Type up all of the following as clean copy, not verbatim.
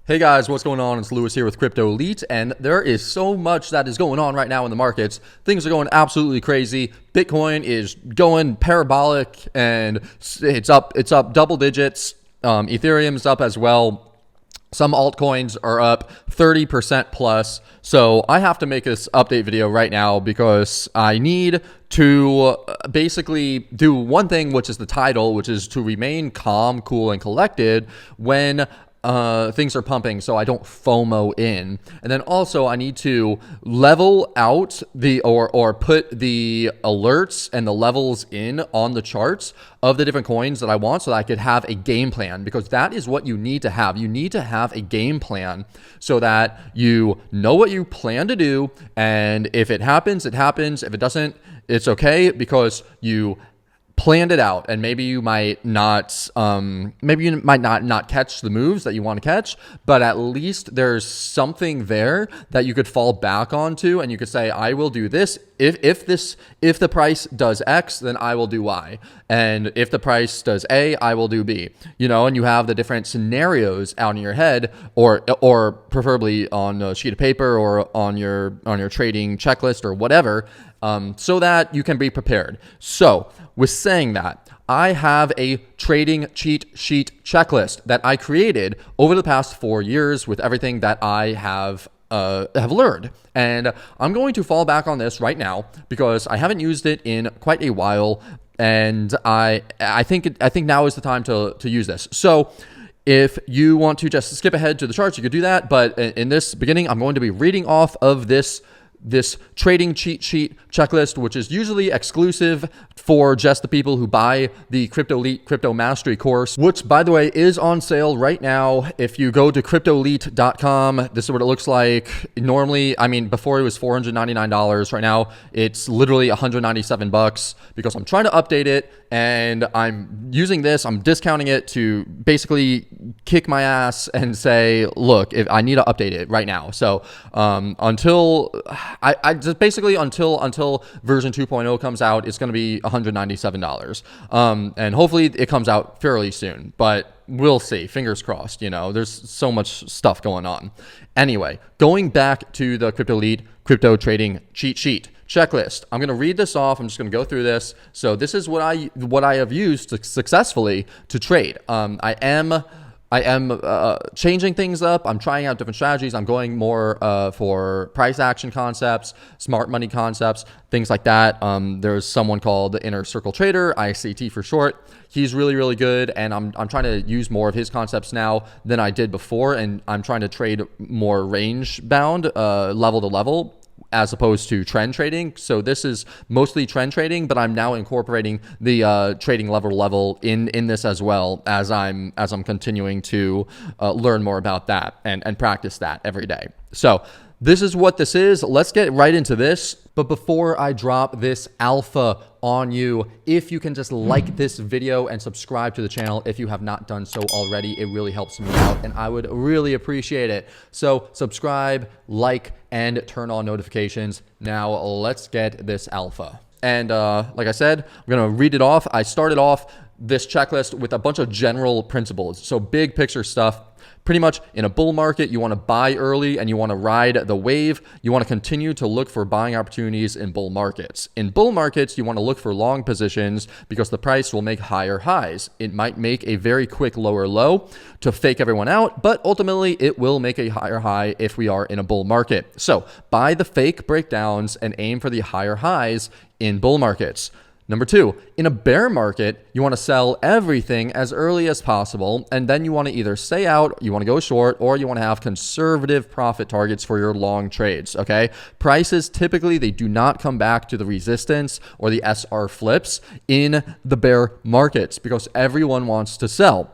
Hey guys, what's going on? It's Lewis here with Crypto Elite, and there is so much that is going on right now in the markets. Things are going absolutely crazy. Bitcoin is going parabolic, and it's up double digits. Ethereum is up as well. Some altcoins are up 30% plus. So I have to make this update video right now because I need to basically do one thing, which is the title, which is to remain calm, cool, and collected when things are pumping, so I don't FOMO in. And then also I need to level out the or put the alerts and the levels in on the charts of the different coins that I want so that I could have a game plan, because that is what you need to have. You need to have a game plan so that you know what you plan to do, and if it happens, it happens. If it doesn't, it's okay, because you planned it out. And maybe you might not catch the moves that you want to catch, but at least there's something there that you could fall back onto, and you could say, I will do this if the price does X, then I will do Y, and if the price does A, I will do B. And you have the different scenarios out in your head, or preferably on a sheet of paper or on your trading checklist or whatever, so that you can be prepared. So with saying that, I have a trading cheat sheet checklist that I created over the past 4 years with everything that I have learned. And I'm going to fall back on this right now because I haven't used it in quite a while, and I think now is the time to use this. So if you want to just skip ahead to the charts, you could do that. But in this beginning, I'm going to be reading off of this trading cheat sheet checklist, which is usually exclusive for just the people who buy the Crypto Elite Crypto Mastery course, which, by the way, is on sale right now. If you go to cryptoelite.com, this is what it looks like. Normally, before it was $499. Right now, it's literally $197 because I'm trying to update it, and I'm using this. I'm discounting it to basically kick my ass and say, look, if I need to update it right now. So until version 2.0 comes out, it's going to be $197. And hopefully it comes out fairly soon, but we'll see. Fingers crossed. There's so much stuff going on. Anyway, going back to the Crypto Elite crypto trading cheat sheet checklist. I'm going to read this off. I'm just going to go through this. So this is what I have used successfully to trade. I am changing things up. I'm trying out different strategies. I'm going more for price action concepts, smart money concepts, things like that. There's someone called the Inner Circle Trader, ICT for short. He's really, really good, and I'm trying to use more of his concepts now than I did before, and I'm trying to trade more range bound, level to level, as opposed to trend trading. So this is mostly trend trading, but I'm now incorporating the trading level in this as well, as I'm continuing to learn more about that and practice that every day. So this is what this is. Let's get right into this. But before I drop this alpha on you, if you can just like this video and subscribe to the channel if you have not done so already, it really helps me out and I would really appreciate it. So subscribe, like, and turn on notifications. Now let's get this alpha. And like I said, I'm going to read it off. I started off this checklist with a bunch of general principles. So big picture stuff. Pretty much in a bull market, you want to buy early and you want to ride the wave. You want to continue to look for buying opportunities in bull markets. In bull markets, you want to look for long positions because the price will make higher highs. It might make a very quick lower low to fake everyone out, but ultimately it will make a higher high if we are in a bull market. So buy the fake breakdowns and aim for the higher highs in bull markets. Number 2, in a bear market, you want to sell everything as early as possible, and then you want to either stay out, you want to go short, or you want to have conservative profit targets for your long trades, okay? Prices, typically, they do not come back to the resistance or the SR flips in the bear markets because everyone wants to sell.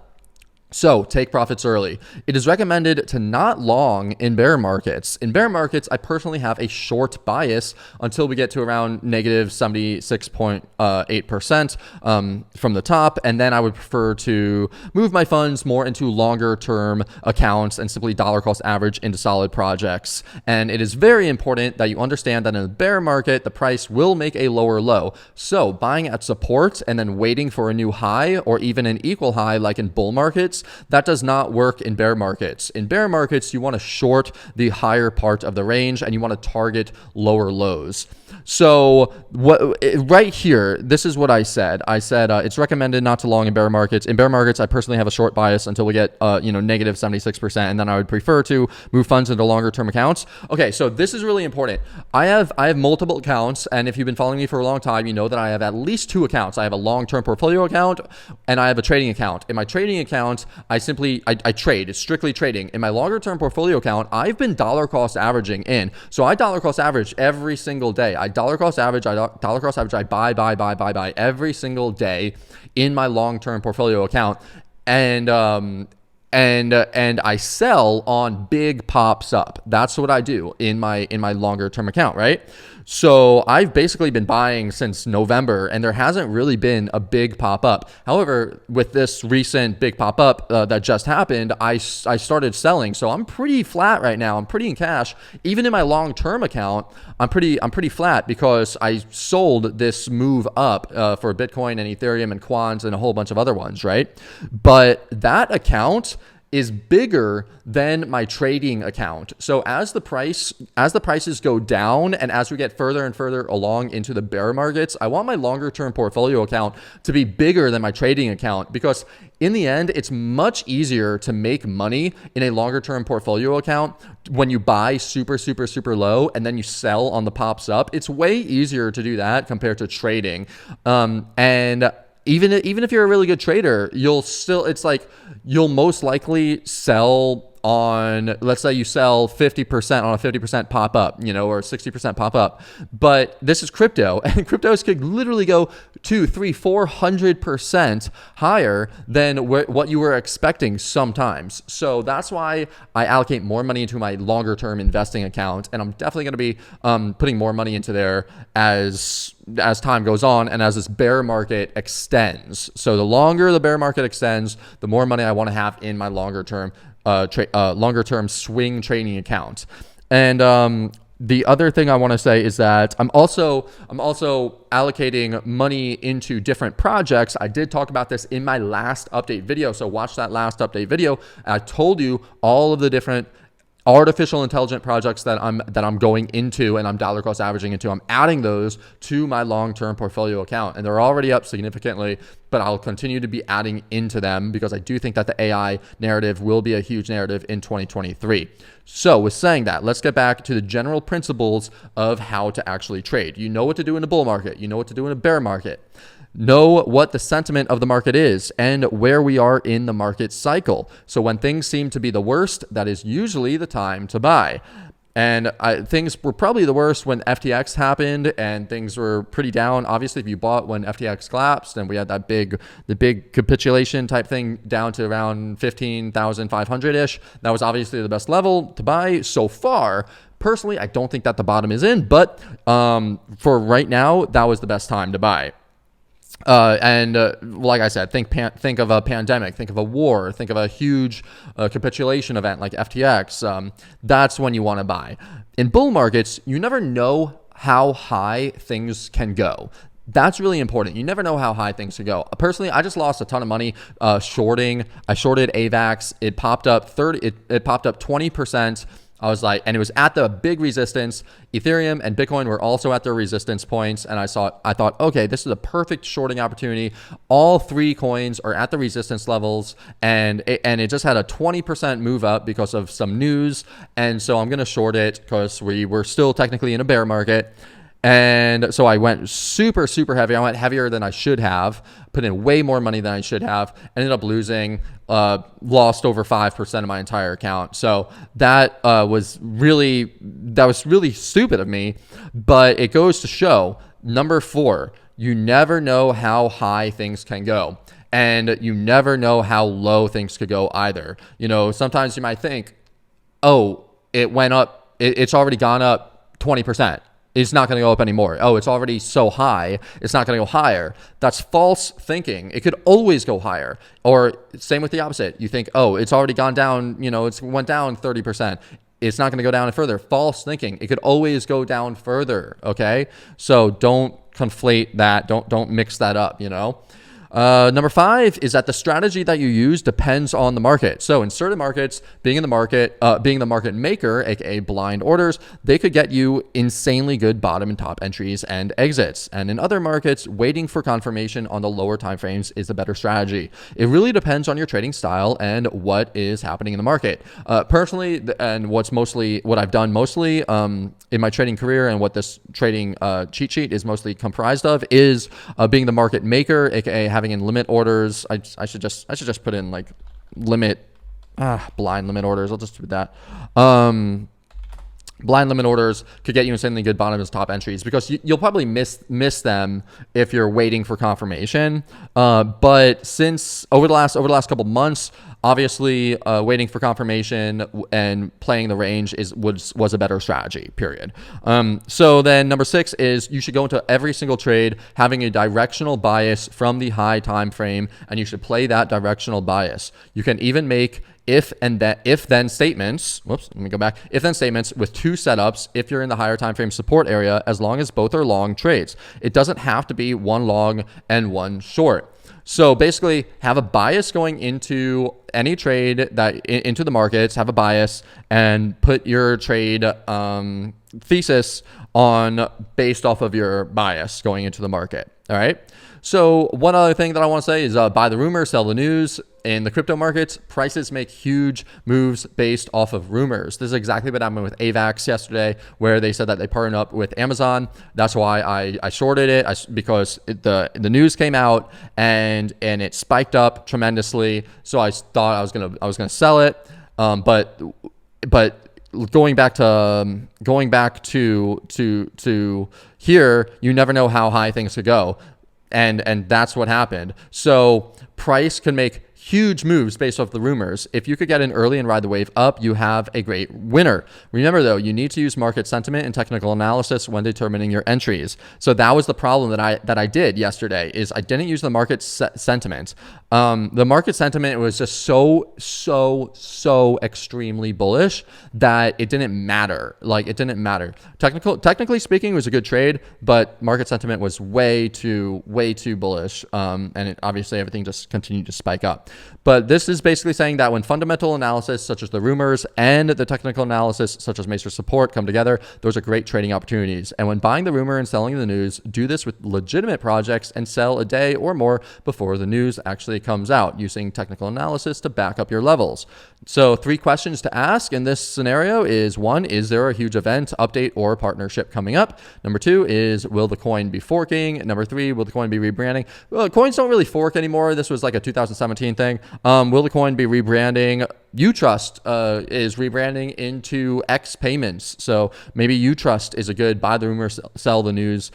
So take profits early. It is recommended to not long in bear markets. In bear markets, I personally have a short bias until we get to around negative 76.8% from the top. And then I would prefer to move my funds more into longer term accounts and simply dollar cost average into solid projects. And it is very important that you understand that in a bear market, the price will make a lower low. So buying at support and then waiting for a new high or even an equal high like in bull markets markets. That does not work in bear markets. In bear markets, you want to short the higher part of the range and you want to target lower lows. So right here, this is what I said. I said it's recommended not to long in bear markets. In bear markets, I personally have a short bias until we get negative 76%, and then I would prefer to move funds into longer term accounts. Okay, so this is really important. I have multiple accounts, and if you've been following me for a long time, you know that I have at least 2 accounts. I have a long-term portfolio account and I have a trading account. In my trading account, I trade. It's strictly trading. In my longer-term portfolio account, I've been dollar cost averaging in. So I dollar cost average every single day. I dollar cost average. I buy every single day in my long-term portfolio account. And I sell on big pops up. That's what I do in my longer term account, right? So I've basically been buying since November, and there hasn't really been a big pop up. However, with this recent big pop up that just happened, I started selling. So I'm pretty flat right now. I'm pretty in cash. Even in my long term account, I'm pretty flat because I sold this move up for Bitcoin and Ethereum and Quants and a whole bunch of other ones, right? But that account is bigger than my trading account. So as the prices go down and as we get further and further along into the bear markets, I want my longer term portfolio account to be bigger than my trading account, because in the end, it's much easier to make money in a longer term portfolio account when you buy super low and then you sell on the pops up. It's way easier to do that compared to trading. And even if you're a really good trader, you'll most likely sell on, let's say you sell 50% on a 50% pop up, or 60% pop up. But this is crypto, and cryptos could literally go 200, 300, 400% higher than what you were expecting sometimes. So that's why I allocate more money into my longer term investing account, and I'm definitely going to be putting more money into there as time goes on and as this bear market extends. So the longer the bear market extends, the more money I want to have in my longer term swing trading account. And the other thing I want to say is that I'm also allocating money into different projects. I did talk about this in my last update video, so watch that last update video. I told you all of the different artificial intelligence projects that I'm going into and I'm dollar cost averaging into. I'm adding those to my long-term portfolio account, and they're already up significantly, but I'll continue to be adding into them because I do think that the AI narrative will be a huge narrative in 2023. So with saying that, let's get back to the general principles of how to actually trade. You know what to do in a bull market. You know what to do in a bear market. Know what the sentiment of the market is and where we are in the market cycle. So when things seem to be the worst, that is usually the time to buy. And things were probably the worst when FTX happened and things were pretty down. Obviously, if you bought when FTX collapsed and we had the big capitulation type thing down to around 15,500-ish, that was obviously the best level to buy so far. Personally, I don't think that the bottom is in, but for right now, that was the best time to buy. Like I said, think of a pandemic, think of a war, think of a huge capitulation event like FTX. That's when you want to buy. In bull markets, you never know how high things can go. That's really important. You never know how high things can go. Personally, I just lost a ton of money shorting. I shorted AVAX. It popped up 20%. I was like, and it was at the big resistance. Ethereum and Bitcoin were also at their resistance points. And I thought, okay, this is a perfect shorting opportunity. All 3 coins are at the resistance levels, and it just had a 20% move up because of some news. And so I'm going to short it because we were still technically in a bear market. And so I went super heavy. I went heavier than I should have, put in way more money than I should have, ended up losing, lost over 5% of my entire account. So that was really stupid of me, but it goes to show, number 4, you never know how high things can go. And you never know how low things could go either. Sometimes you might think, oh, it went up, it's already gone up 20%. It's not going to go up anymore. Oh, it's already so high, it's not going to go higher. That's false thinking. It could always go higher. Or same with the opposite. You think, oh, it's already gone down, it's went down 30%. It's not going to go down further. False thinking. It could always go down further, okay? So don't conflate that. Don't mix that up, Number 5 is that the strategy that you use depends on the market. So in certain markets, being the market maker, aka blind orders, they could get you insanely good bottom and top entries and exits. And in other markets, waiting for confirmation on the lower time frames is a better strategy. It really depends on your trading style and what is happening in the market. Personally, and what I've done mostly in my trading career, and what this trading cheat sheet is mostly comprised of, is being the market maker, aka having in limit orders. I should just put in like limit blind limit orders. I'll just do that. Blind limit orders could get you insanely good bottom and top entries, because you'll probably miss them if you're waiting for confirmation. But since over the last couple months, obviously waiting for confirmation and playing the range was a better strategy, period. So then number 6 is you should go into every single trade having a directional bias from the high time frame, and you should play that directional bias. You can even make if then statements. Whoops, let me go back. If then statements with 2 setups if you're in the higher time frame support area, as long as both are long trades. It doesn't have to be one long and one short. So basically, have a bias going into any trade into the markets, have a bias, and put your trade thesis on based off of your bias going into the market. All right. So one other thing that I want to say is buy the rumor, sell the news. In the crypto markets, prices make huge moves based off of rumors. This is exactly what happened with AVAX yesterday, where they said that they partnered up with Amazon. That's why I shorted it, because the news came out and it spiked up tremendously. So I thought I was gonna sell it, but going back to here, you never know how high things could go. And that's what happened. So price can make huge moves based off the rumors. If you could get in early and ride the wave up, you have a great winner. Remember though, you need to use market sentiment and technical analysis when determining your entries. So that was the problem that I did yesterday, is I didn't use the market sentiment. The market sentiment was just so extremely bullish that it didn't matter. It didn't matter. Technically speaking, it was a good trade, but market sentiment was way too bullish. And obviously everything just continued to spike up. But this is basically saying that when fundamental analysis, such as the rumors, and the technical analysis, such as major support, come together, those are great trading opportunities. And when buying the rumor and selling the news, do this with legitimate projects and sell a day or more before the news actually comes out, using technical analysis to back up your levels. So 3 questions to ask in this scenario is: 1, is there a huge event, update, or partnership coming up? Number 2 is, will the coin be forking? Number 3, will the coin be rebranding? Well, coins don't really fork anymore. This was like a 2017 thing. Will the coin be rebranding? Utrust is rebranding into X Payments. So maybe Utrust is a good buy the rumor, sell the news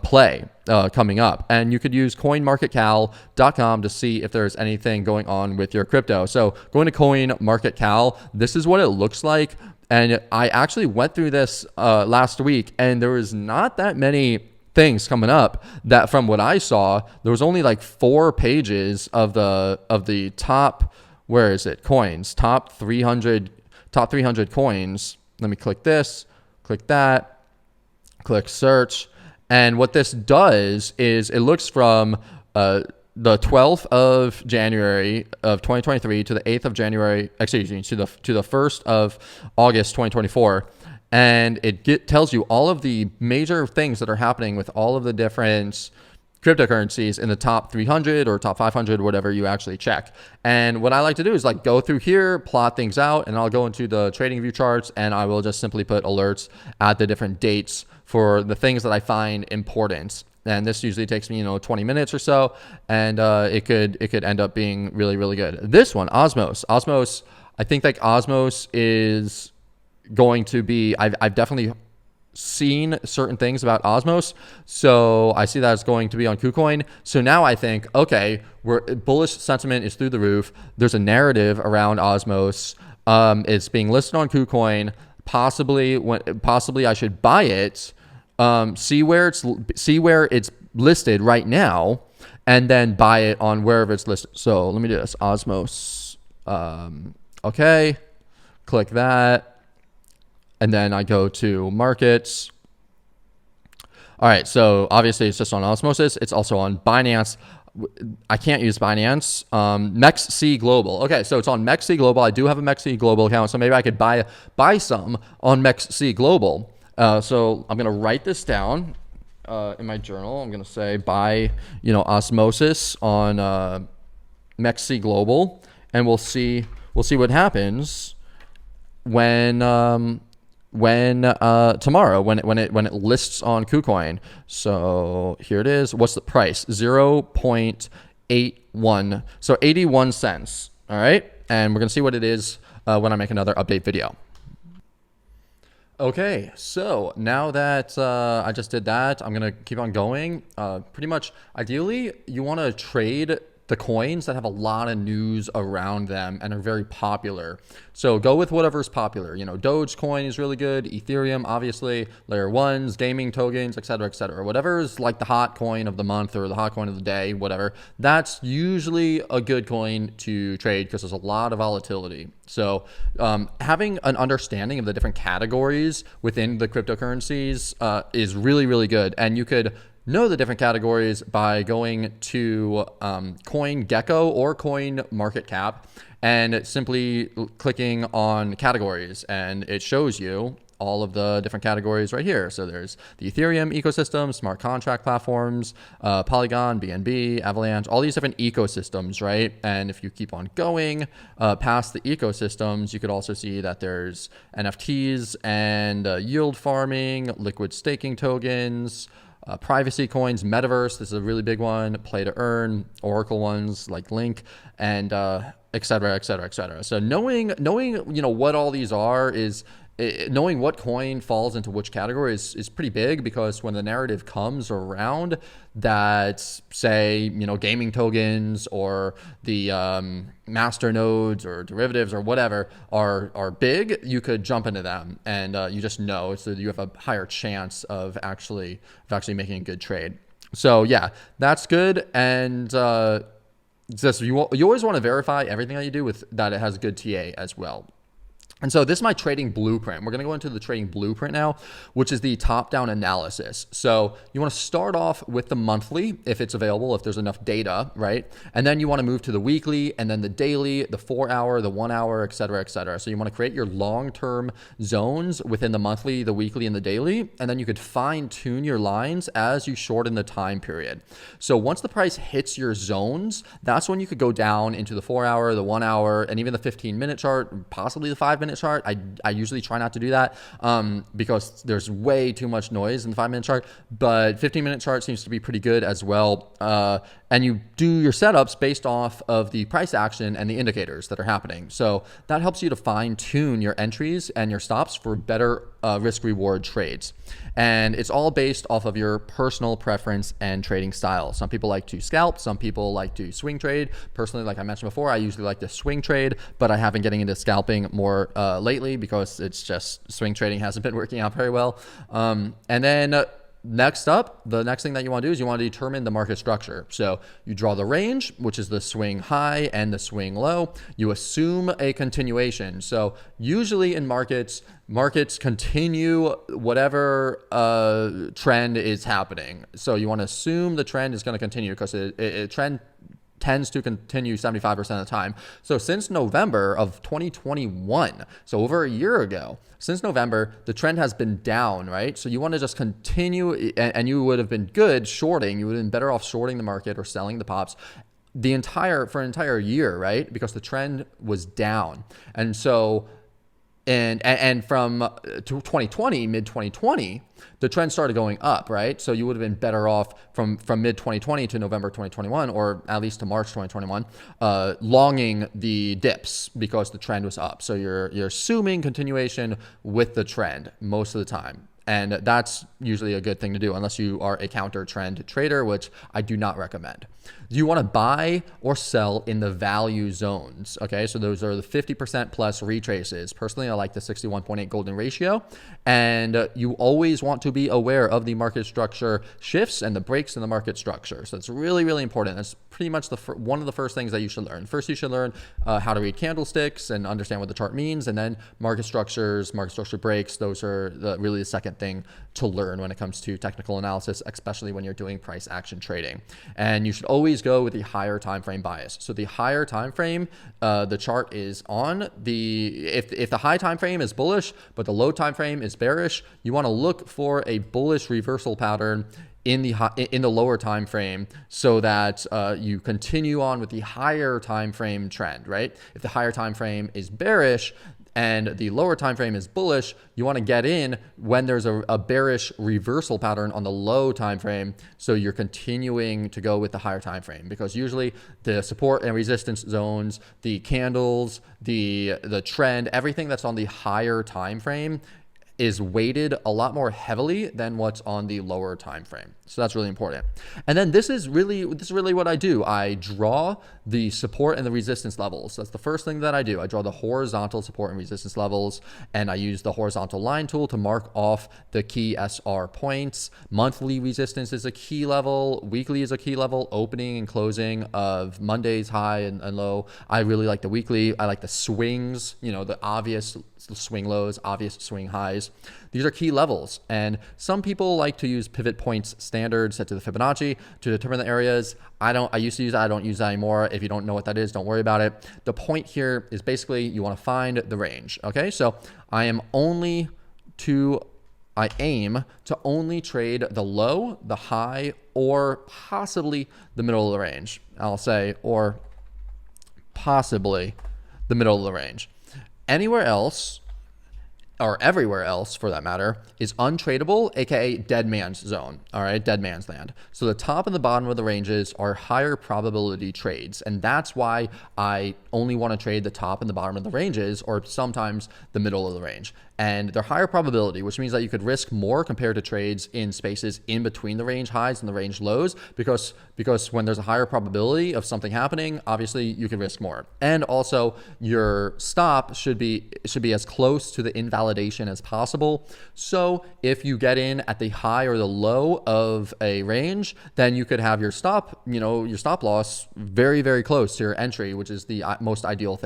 play coming up. And you could use coinmarketcal.com to see if there's anything going on with your crypto. So going to CoinMarketCal, this is what it looks like. And I actually went through this last week, and there was not that many things coming up. That from what I saw, there was only like 4 pages of the top, where is it, coins, top 300 coins. Let me click this, click that, click search. And what this does is it looks from the 12th of January of 2023 to the 8th of January, excuse me, to the 1st of August 2024. And it tells you all of the major things that are happening with all of the different cryptocurrencies in the top 300 or top 500, whatever you actually check. And what I like to do is go through here, plot things out, and I'll go into the trading view charts, and I will just simply put alerts at the different dates for the things that I find important. And this usually takes me, 20 minutes or so, and it could end up being really, really good. This one, Osmos, I think Osmos is going to be, I've definitely seen certain things about Osmos, so I see that it's going to be on KuCoin. So now I think, okay, bullish sentiment is through the roof. There's a narrative around Osmos. It's being listed on KuCoin. Possibly I should buy it. See where it's listed right now, and then buy it on wherever it's listed. So let me do this. Osmos. Okay, click that. And then I go to markets. All right, so obviously it's just on Osmosis. It's also on Binance. I can't use Binance. MEXC Global. Okay, so it's on MEXC Global. I do have a MEXC Global account, so maybe I could buy some on MEXC Global. So I'm gonna write this down in my journal. I'm gonna say buy, Osmosis on MEXC Global, and we'll see what happens when tomorrow when it lists on KuCoin. So here it is. What's the price? 0.81. So 81 cents. All right, and we're gonna see what it is when I make another update video. Okay, so now that I just did that, I'm gonna keep on going. Pretty much, ideally, you want to trade the coins that have a lot of news around them and are very popular. So go with whatever's popular. Dogecoin is really good. Ethereum, obviously, layer ones, gaming tokens, etc., etc. Whatever is like the hot coin of the month or the hot coin of the day, whatever. That's usually a good coin to trade because there's a lot of volatility. So having an understanding of the different categories within the cryptocurrencies is really, really good. And you could know the different categories by going to CoinGecko or CoinMarketCap and simply clicking on categories, and it shows you all of the different categories right here. So there's the Ethereum ecosystem, smart contract platforms, Polygon, BNB, Avalanche, all these different ecosystems, right? And if you keep on going past the ecosystems, you could also see that there's NFTs and yield farming, liquid staking tokens, privacy coins, metaverse, this is a really big one, play to earn, Oracle ones like Link, and et cetera, et cetera, et cetera. So knowing what all these are is knowing what coin falls into which category is pretty big, because when the narrative comes around that, say, gaming tokens or the master nodes or derivatives or whatever are big, you could jump into them, and you just know, so you have a higher chance of actually making a good trade. So yeah, that's good. And just you always want to verify everything that you do with that it has a good TA as well. And so this is my trading blueprint. We're going to go into the trading blueprint now, which is the top-down analysis. So you want to start off with the monthly, if it's available, if there's enough data, right? And then you want to move to the weekly, and then the daily, the 4-hour, the 1-hour, et cetera, et cetera. So you want to create your long-term zones within the monthly, the weekly, and the daily, and then you could fine-tune your lines as you shorten the time period. So once the price hits your zones, that's when you could go down into the 4-hour, the 1-hour, and even the 15-minute chart, possibly the 5-minute chart. I usually try not to do that because there's way too much noise in the 5-minute chart, but 15-minute chart seems to be pretty good as well. And you do your setups based off of the price action and the indicators that are happening. So that helps you to fine tune your entries and your stops for better risk reward trades. And it's all based off of your personal preference and trading style. Some people like to scalp, some people like to swing trade. Personally, like I mentioned before, I usually like to swing trade, but I have been getting into scalping more lately because it's just swing trading hasn't been working out very well. And then next up, the next thing that you want to do is you want to determine the market structure. So you draw the range, which is the swing high and the swing low. You assume a continuation. So usually in markets continue whatever trend is happening. So you want to assume the trend is going to continue because a trend tends to continue 75% of the time. So since November of 2021, so over a year ago, since November, the trend has been down, right? So you want to just continue, and you would have been good shorting. You would have been better off shorting the market or selling the pops for an entire year, right? Because the trend was down. And so and from 2020, mid 2020, the trend started going up, right? So you would have been better off from mid 2020 to November 2021, or at least to March 2021, longing the dips because the trend was up. So you're assuming continuation with the trend most of the time. And that's usually a good thing to do unless you are a counter trend trader, which I do not recommend. You want to buy or sell in the value zones. Okay, so those are the 50% plus retraces. Personally, I like the 61.8 golden ratio. And you always want to be aware of the market structure shifts and the breaks in the market structure. So it's really, really important. That's pretty much one of the first things that you should learn. First, you should learn how to read candlesticks and understand what the chart means. And then market structures, market structure breaks. Those are really the second thing to learn when it comes to technical analysis, especially when you're doing price action trading. And you should always always go with the higher time frame bias. So the higher time frame the chart is on, if the high time frame is bullish but the low time frame is bearish, you want to look for a bullish reversal pattern in the lower time frame, so that you continue on with the higher time frame trend, right? If the higher time frame is bearish and the lower time frame is bullish, you want to get in when there's a bearish reversal pattern on the low time frame, so you're continuing to go with the higher time frame, because usually the support and resistance zones, the candles, the trend, everything that's on the higher time frame is weighted a lot more heavily than what's on the lower time frame. So that's really important. And then this is really what I do. I draw the support and the resistance levels. That's the first thing that I do. I draw the horizontal support and resistance levels, and I use the horizontal line tool to mark off the key SR points. Monthly resistance is a key level. Weekly is a key level. Opening and closing of Monday's high and low. I really like the weekly. I like the swings, the obvious swing lows, obvious swing highs. These are key levels. And some people like to use pivot points standard set to the Fibonacci to determine the areas. I used to use that. I don't use that anymore. If you don't know what that is, don't worry about it. The point here is basically you want to find the range. Okay. So I aim to only trade the low, the high, or possibly the middle of the range. I'll say, or possibly the middle of the range. Anywhere else, or everywhere else for that matter, is untradeable, aka dead man's zone. All right, dead man's land. So the top and the bottom of the ranges are higher probability trades, and that's why I only want to trade the top and the bottom of the ranges, or sometimes the middle of the range. And they're higher probability, which means that you could risk more compared to trades in spaces in between the range highs and the range lows, because when there's a higher probability of something happening, obviously you can risk more. And also your stop should be as close to the invalidation as possible. So if you get in at the high or the low of a range, then you could have your stop loss very, very close to your entry, which is the most ideal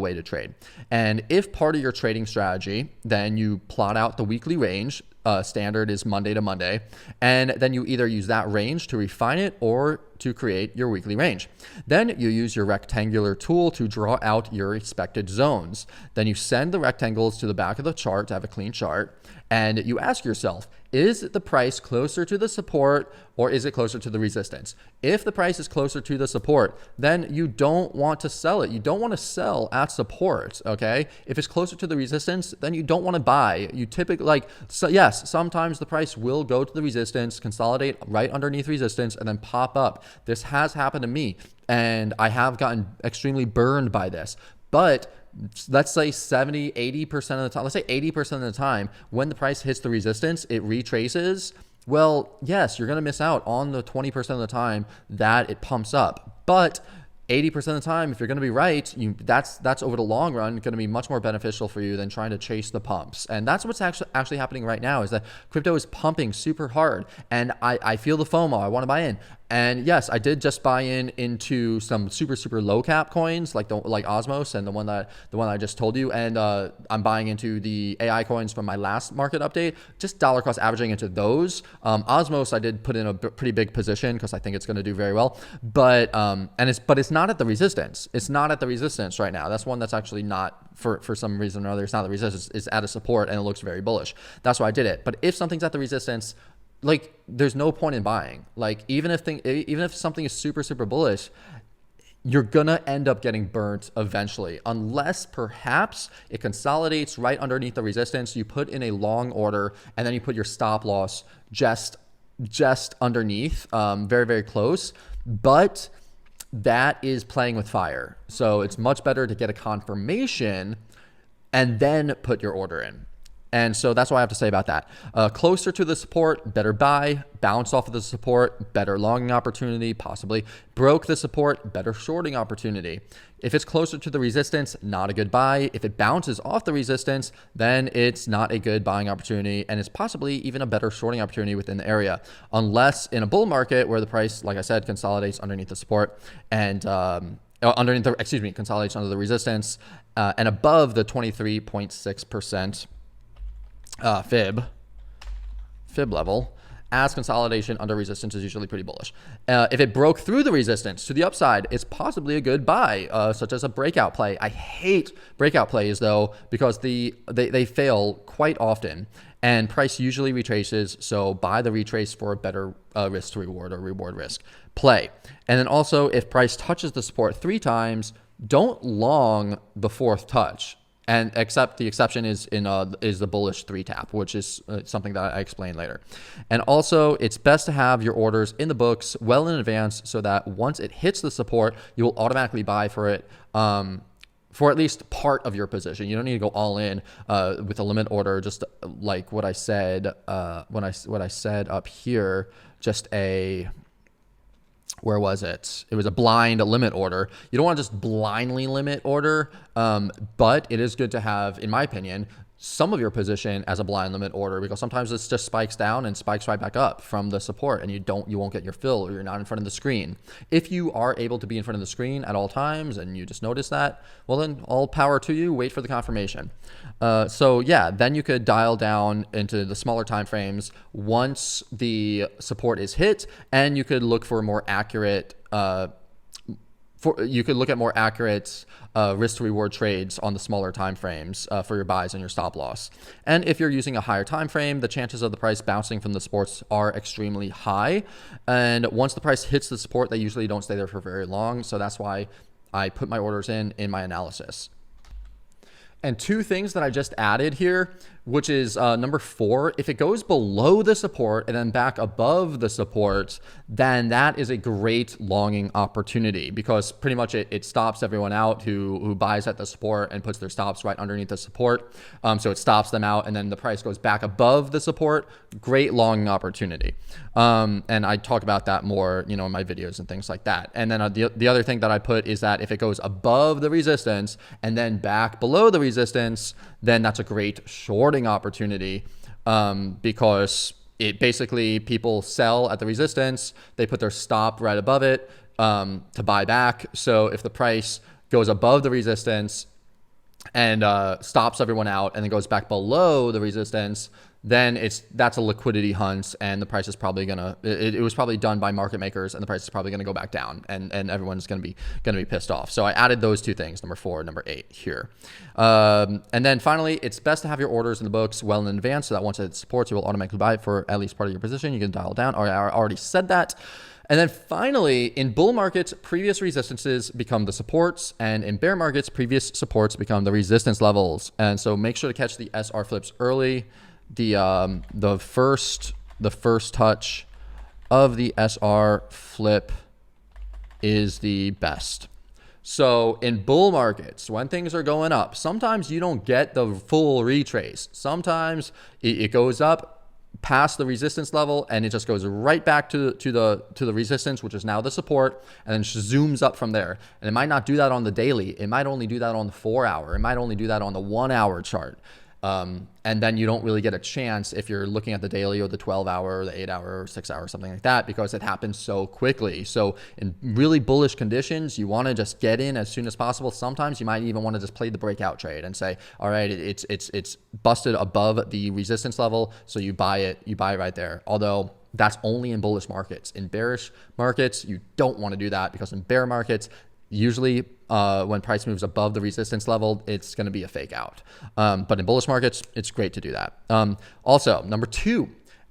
way to trade. And if part of your trading strategy, then you plot out the weekly range. Standard is Monday to Monday, and then you either use that range to refine it or to create your weekly range. Then you use your rectangular tool to draw out your expected zones. Then you send the rectangles to the back of the chart to have a clean chart, and you ask yourself, is the price closer to the support or is it closer to the resistance? If the price is closer to the support, then you don't want to sell it. You don't want to sell at support, okay? If it's closer to the resistance, then you don't want to buy. You typically, yes, sometimes the price will go to the resistance, consolidate right underneath resistance, and then pop up. This has happened to me, and I have gotten extremely burned by this. But let's say 70, 80% of the time, let's say 80% of the time, when the price hits the resistance, it retraces. Well, yes, you're going to miss out on the 20% of the time that it pumps up. But 80% of the time, if you're going to be right, that's over the long run going to be much more beneficial for you than trying to chase the pumps. And that's what's actually happening right now, is that crypto is pumping super hard, and I feel the FOMO. I want to buy in. And yes, I did just buy into some super, super low cap coins like Osmos and the one that I just told you. And I'm buying into the AI coins from my last market update, just dollar cost averaging into those. Osmos, I did put in a pretty big position because I think it's going to do very well. But it's not at the resistance. It's not at the resistance right now. That's one that's actually not, for some reason or other, it's not at the resistance. It's at a support and it looks very bullish. That's why I did it. But if something's at the resistance, there's no point in buying. Even if something is super, super bullish, you're gonna end up getting burnt eventually, unless perhaps it consolidates right underneath the resistance. You put in a long order, and then you put your stop loss just underneath, very, very close. But that is playing with fire. So it's much better to get a confirmation and then put your order in. And so that's what I have to say about that. Closer to the support, better buy. Bounce off of the support, better longing opportunity, possibly. Broke the support, better shorting opportunity. If it's closer to the resistance, not a good buy. If it bounces off the resistance, then it's not a good buying opportunity, and it's possibly even a better shorting opportunity within the area. Unless in a bull market where the price, like I said, consolidates underneath the support and consolidates under the resistance and above the 23.6% fib level, as consolidation under resistance is usually pretty bullish. If it broke through the resistance to the upside, it's possibly a good buy, such as a breakout play. I hate breakout plays though, because they fail quite often, and price usually retraces. So buy the retrace for a better risk to reward or reward risk play. And then also, if price touches the support 3 times, don't long the 4th touch. And the exception is the bullish 3 tap, which is something that I explain later. And also, it's best to have your orders in the books well in advance, so that once it hits the support, you will automatically buy for it for at least part of your position. You don't need to go all in with a limit order, just like what I said what I said up here. Just where was it? It was a blind limit order. You don't want to just blindly limit order, but it is good to have, in my opinion, some of your position as a blind limit order, because sometimes it just spikes down and spikes right back up from the support, and you won't get your fill, or you're not in front of the screen. If you are able to be in front of the screen at all times and you just notice that, well, then all power to you. Wait for the confirmation. So yeah, then you could dial down into the smaller time frames once the support is hit, and you could look for more accurate you could look at more accurate risk to reward trades on the smaller time frames for your buys and your stop loss. And if you're using a higher time frame, the chances of the price bouncing from the supports are extremely high. And once the price hits the support, they usually don't stay there for very long. So that's why I put my orders in my analysis. And 2 things that I just added here, which is number 4, if it goes below the support and then back above the support, then that is a great longing opportunity, because pretty much it stops everyone out who buys at the support and puts their stops right underneath the support. So it stops them out, and then the price goes back above the support. Great longing opportunity. And I talk about that more, in my videos and things like that. And then the other thing that I put is that if it goes above the resistance and then back below the resistance, then that's a great shorting opportunity, because it basically, people sell at the resistance, they put their stop right above it to buy back. So if the price goes above the resistance and stops everyone out and then goes back below the resistance, then that's a liquidity hunt, and the price is probably it was probably done by market makers, and the price is probably gonna go back down, and everyone's gonna be pissed off. So I added those 2 things, number 4 and number 8 here. And then finally, it's best to have your orders in the books well in advance, so that once it supports, you will automatically buy it for at least part of your position. You can dial down, or I already said that. And then finally, in bull markets, previous resistances become the supports, and in bear markets, previous supports become the resistance levels. And so make sure to catch the SR flips early. The first touch of the SR flip is the best. So in bull markets, when things are going up, sometimes you don't get the full retrace. Sometimes it goes up past the resistance level and it just goes right back to the resistance, which is now the support, and then just zooms up from there. And it might not do that on the daily. It might only do that on the 4 hour. It might only do that on the 1 hour chart. And then you don't really get a chance if you're looking at the daily or the 12 hour or the 8 hour or 6 hour, something like that, because it happens so quickly. So in really bullish conditions, you want to just get in as soon as possible. Sometimes you might even want to just play the breakout trade and say, all right, it's busted above the resistance level, so you buy it right there. Although that's only in bullish markets. In bearish markets, you don't want to do that, because in bear markets, usually when price moves above the resistance level, it's going to be a fake out. But in bullish markets, it's great to do that. Also, number 2.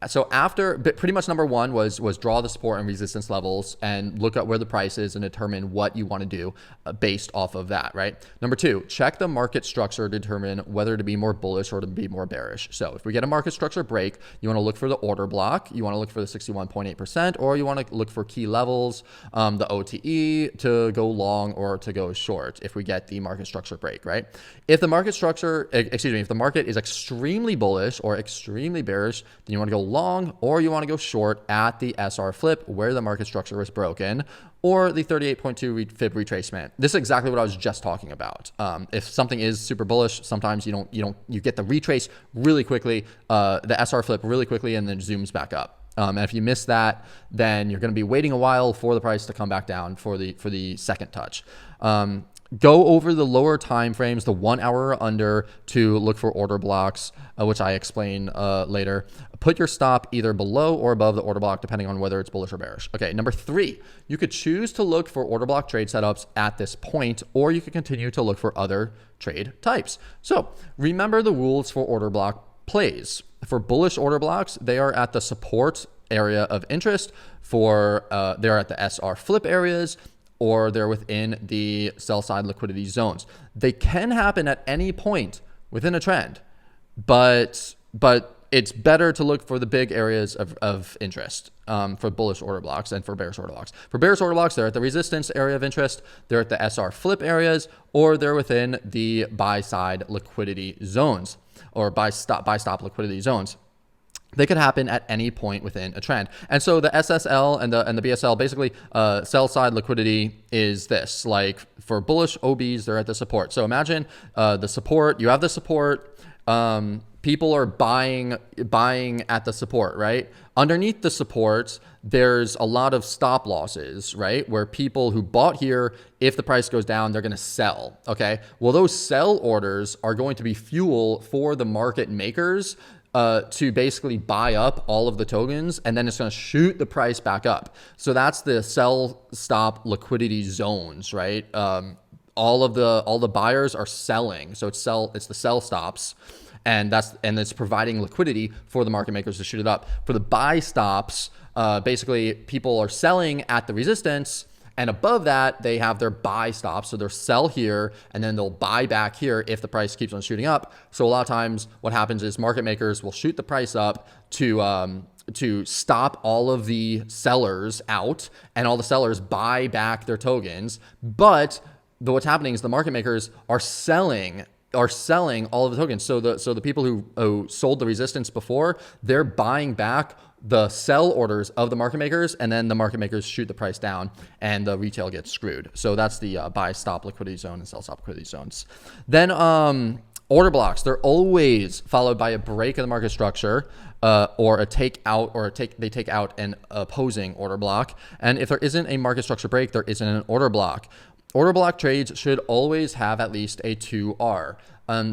So after, pretty much number 1 was draw the support and resistance levels and look at where the price is and determine what you want to do based off of that, right? Number 2, check the market structure to determine whether to be more bullish or to be more bearish. So if we get a market structure break, you want to look for the order block, you want to look for the 61.8%, or you want to look for key levels, the OTE, to go long or to go short if we get the market structure break, right? If the market structure, if the market is extremely bullish or extremely bearish, then you want to go long, or you want to go short at the SR flip where the market structure is broken, or the 38.2 fib retracement. This is exactly what I was just talking about. If something is super bullish, sometimes you get the retrace really quickly, the SR flip really quickly, and then zooms back up. And if you miss that, then you're going to be waiting a while for the price to come back down for the second touch. Go over the lower time frames, the 1 hour or under, to look for order blocks, which I explain later. Put your stop either below or above the order block, depending on whether it's bullish or bearish. Okay, number 3, you could choose to look for order block trade setups at this point, or you could continue to look for other trade types. So remember the rules for order block plays. For bullish order blocks, they are at the support area of interest. For they're at the SR flip areas, or they're within the sell side liquidity zones. They can happen at any point within a trend, but it's better to look for the big areas of interest for bullish order blocks and for bearish order blocks. For bearish order blocks, they're at the resistance area of interest, they're at the SR flip areas, or they're within the buy side liquidity zones, or buy stop liquidity zones. They could happen at any point within a trend. And so the SSL and the BSL, basically sell side liquidity is this. Like for bullish OBs, they're at the support. So imagine the support, you have the support, people are buying at the support, right? Underneath the supports, there's a lot of stop losses, right? Where people who bought here, if the price goes down, they're going to sell, okay? Well, those sell orders are going to be fuel for the market makers to basically buy up all of the tokens, and then it's going to shoot the price back up. So that's the sell stop liquidity zones, right? All the buyers are selling, so it's the sell stops, and it's providing liquidity for the market makers to shoot it up. For the buy stops, basically people are selling at the resistance, and above that, they have their buy stops. So they'll sell here, and then they'll buy back here if the price keeps on shooting up. So a lot of times what happens is market makers will shoot the price up to stop all of the sellers out, and all the sellers buy back their tokens. But what's happening is the market makers are selling all of the tokens. So the people who sold the resistance before, they're buying back the sell orders of the market makers, and then the market makers shoot the price down and the retail gets screwed. So that's the buy stop liquidity zone and sell stop liquidity zones. Then order blocks, they're always followed by a break in the market structure, or a take out, or they take out an opposing order block. And if there isn't a market structure break, there isn't an order block. Order block trades should always have at least a 2R.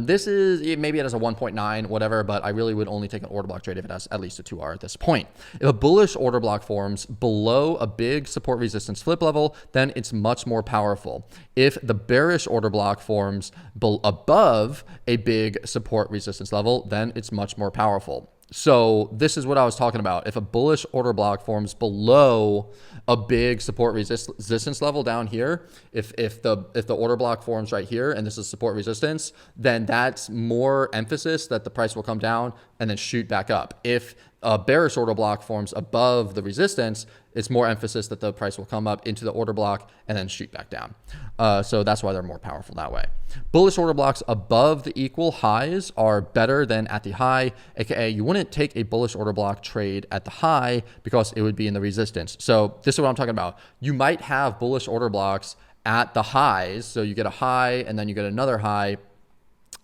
This is, maybe it has a 1.9, whatever, but I really would only take an order block trade if it has at least a 2R at this point. If a bullish order block forms below a big support resistance flip level, then it's much more powerful. If the bearish order block forms above a big support resistance level, then it's much more powerful. So this is what I was talking about. If a bullish order block forms below a big support resistance level down here, if the order block forms right here and this is support resistance, then that's more emphasis that the price will come down and then shoot back up. If a bearish order block forms above the resistance, it's more emphasis that the price will come up into the order block and then shoot back down. So that's why they're more powerful that way. Bullish order blocks above the equal highs are better than at the high, aka you wouldn't take a bullish order block trade at the high because it would be in the resistance. So this is what I'm talking about. You might have bullish order blocks at the highs, so you get a high and then you get another high,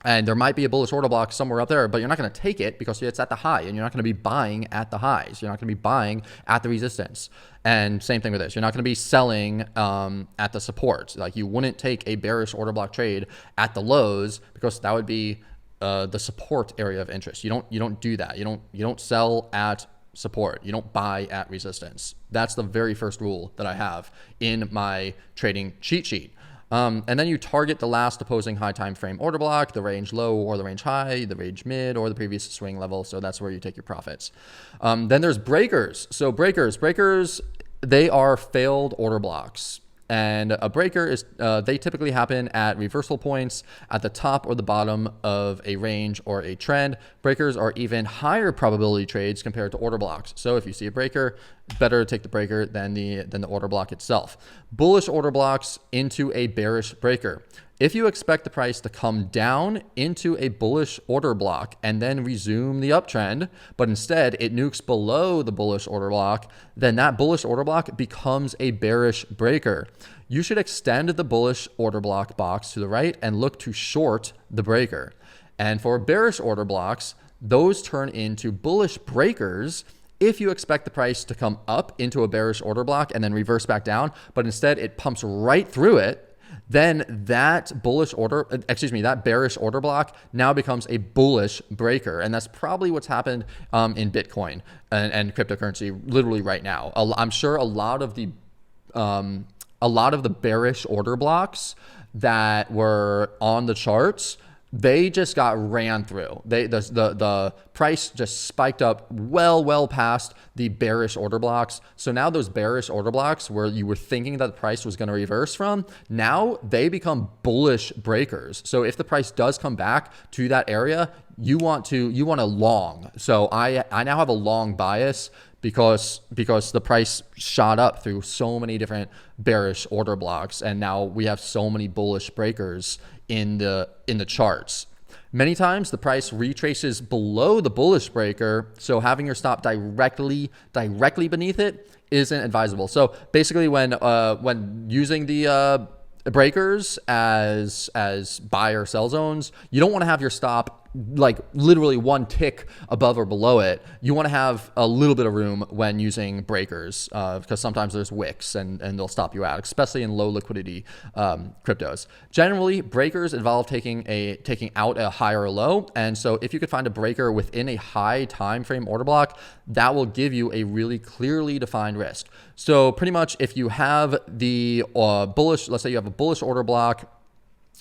and there might be a bullish order block somewhere up there, but you're not going to take it because it's at the high, and you're not going to be buying at the highs. You're not going to be buying at the resistance. And same thing with this. You're not going to be selling at the supports. Like you wouldn't take a bearish order block trade at the lows because that would be the support area of interest. You don't do that. You don't sell at support. You don't buy at resistance. That's the very first rule that I have in my trading cheat sheet. And then you target the last opposing high time frame order block, the range low or the range high, the range mid or the previous swing level. So that's where you take your profits. Then there's breakers. So breakers, they are failed order blocks. And a breaker is, they typically happen at reversal points at the top or the bottom of a range or a trend. Breakers are even higher probability trades compared to order blocks. So if you see a breaker, better to take the breaker than the order block itself. Bullish order blocks into a bearish breaker. If you expect the price to come down into a bullish order block and then resume the uptrend, but instead it nukes below the bullish order block, then that bullish order block becomes a bearish breaker. You should extend the bullish order block box to the right and look to short the breaker. And for bearish order blocks, those turn into bullish breakers if you expect the price to come up into a bearish order block and then reverse back down, but instead it pumps right through it then that that bearish order block now becomes a bullish breaker. And that's probably what's happened in Bitcoin and cryptocurrency literally right now. I'm sure a lot of the bearish order blocks that were on the charts, they just got ran through. The price just spiked up well past the bearish order blocks. So now those bearish order blocks where you were thinking that the price was going to reverse from, now they become bullish breakers. So if the price does come back to that area, you want to long. So I now have a long bias because the price shot up through so many different bearish order blocks, and now we have so many bullish breakers in the charts. Many times the price retraces below the bullish breaker, so having your stop directly beneath it isn't advisable. So basically, when using the breakers as buy or sell zones, you don't want to have your stop like literally one tick above or below it. You want to have a little bit of room when using breakers because sometimes there's wicks and they'll stop you out, especially in low liquidity cryptos. Generally, breakers involve taking out a high or a low, and so if you could find a breaker within a high time frame order block, that will give you a really clearly defined risk. So pretty much if you have the bullish, let's say you have a bullish order block,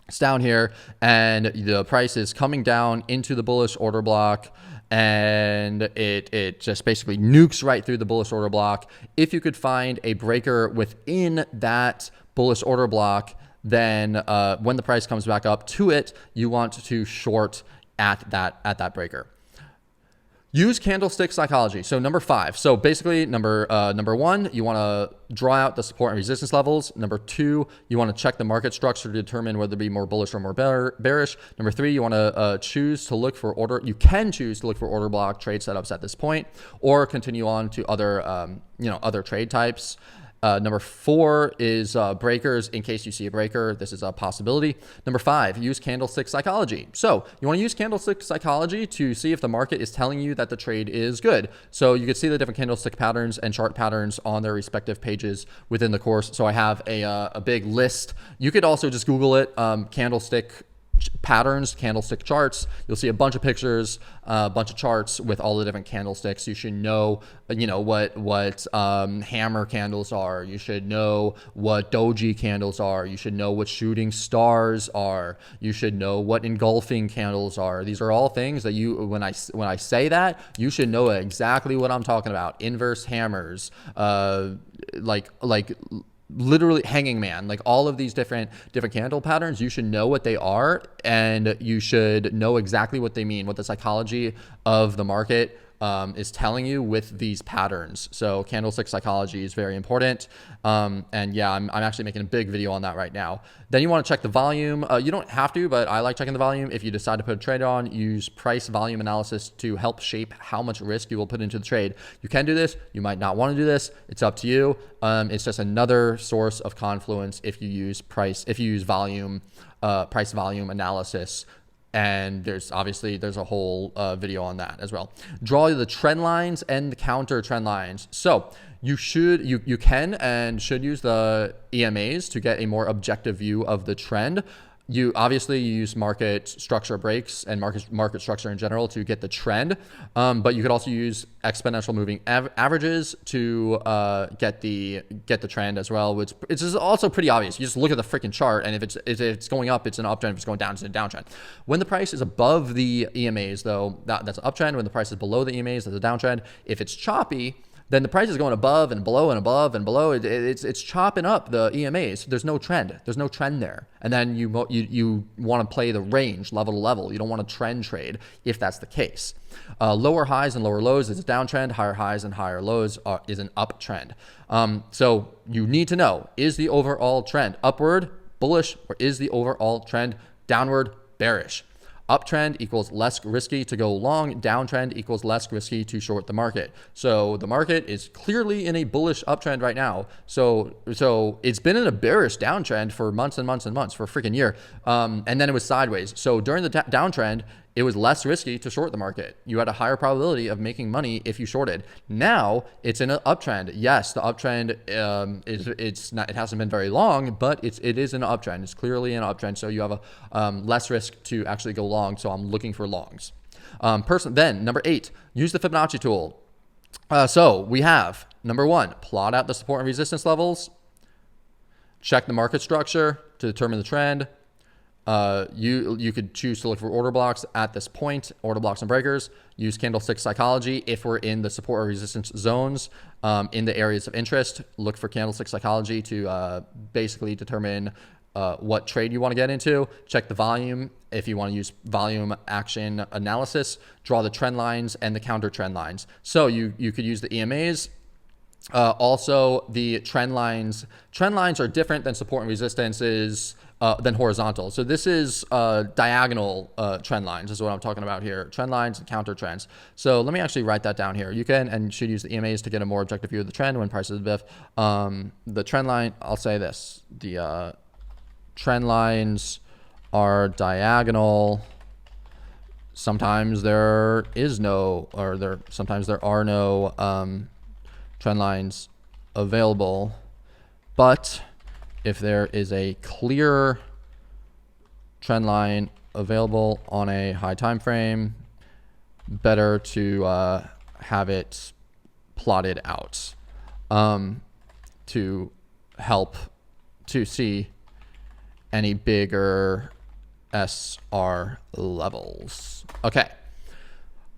it's down here and the price is coming down into the bullish order block and it just basically nukes right through the bullish order block. If you could find a breaker within that bullish order block, then when the price comes back up to it, you want to short at that breaker. Use candlestick psychology. So number 5. So basically number 1, you want to draw out the support and resistance levels. Number 2, you want to check the market structure to determine whether to be more bullish or more bearish. Number 3, you want to choose to look for order. You can choose to look for order block trade setups at this point, or continue on to other trade types. Number 4 is breakers. In case you see a breaker, this is a possibility. Number 5, use candlestick psychology. So you want to use candlestick psychology to see if the market is telling you that the trade is good. So you can see the different candlestick patterns and chart patterns on their respective pages within the course. So I have a big list. You could also just Google it, candlestick patterns, candlestick charts. You'll see a bunch of pictures, a bunch of charts with all the different candlesticks. You should know, what hammer candles are. You should know what doji candles are. You should know what shooting stars are. You should know what engulfing candles are. These are all things that when I say that, you should know exactly what I'm talking about. Inverse hammers, like literally hanging man, like all of these different candle patterns, you should know what they are, and you should know exactly what they mean, what the psychology of the market is telling you with these patterns. So candlestick psychology is very important. And yeah, I'm actually making a big video on that right now. Then you want to check the volume. You don't have to, but I like checking the volume. If you decide to put a trade on, use price volume analysis to help shape how much risk you will put into the trade. You can do this. You might not want to do this. It's up to you. It's just another source of confluence if you use volume, price volume analysis. And there's a whole video on that as well. Draw the trend lines and the counter trend lines. So you can and should use the EMAs to get a more objective view of the trend. You obviously use market structure breaks and market structure in general to get the trend, but you could also use exponential moving averages to get the trend as well, which is also pretty obvious. You just look at the freaking chart, and if it's going up, it's an uptrend. If it's going down, it's a downtrend. When the price is above the EMAs, though, that's an uptrend. When the price is below the EMAs, that's a downtrend. If it's choppy, then the price is going above and below and above and below. It's chopping up the EMAs. There's no trend. There's no trend there. And then you want to play the range level to level. You don't want to trend trade if that's the case. Lower highs and lower lows is a downtrend. Higher highs and higher lows is an uptrend. So you need to know, is the overall trend upward, bullish, or is the overall trend downward, bearish? Uptrend equals less risky to go long. Downtrend equals less risky to short the market. So the market is clearly in a bullish uptrend right now. So it's been in a bearish downtrend for months and months and months, for a freaking year. And then it was sideways. So during the downtrend, it was less risky to short the market. You had a higher probability of making money if you shorted. Now it's in an uptrend. Yes, the uptrend it hasn't been very long, but it is an uptrend. It's clearly an uptrend. So you have a less risk to actually go long. So I'm looking for longs. Then number 8, use the Fibonacci tool. So we have number 1, plot out the support and resistance levels. Check the market structure to determine the trend. You could choose to look for order blocks at this point, order blocks and breakers. Use candlestick psychology if we're in the support or resistance zones in the areas of interest. Look for candlestick psychology to basically determine what trade you want to get into. Check the volume if you want to use volume action analysis. Draw the trend lines and the counter trend lines. So you could use the EMAs. Also, the trend lines are different than support and resistances than horizontal. So this is diagonal trend lines is what I'm talking about here. Trend lines and counter trends. So let me actually write that down here. You can and should use the EMAs to get a more objective view of the trend when prices BIF. The trend line, I'll say this. The trend lines are diagonal. Sometimes there is no, or sometimes there are no trend lines available, but if there is a clear trend line available on a high time frame, better to have it plotted out to help to see any bigger SR levels. Okay.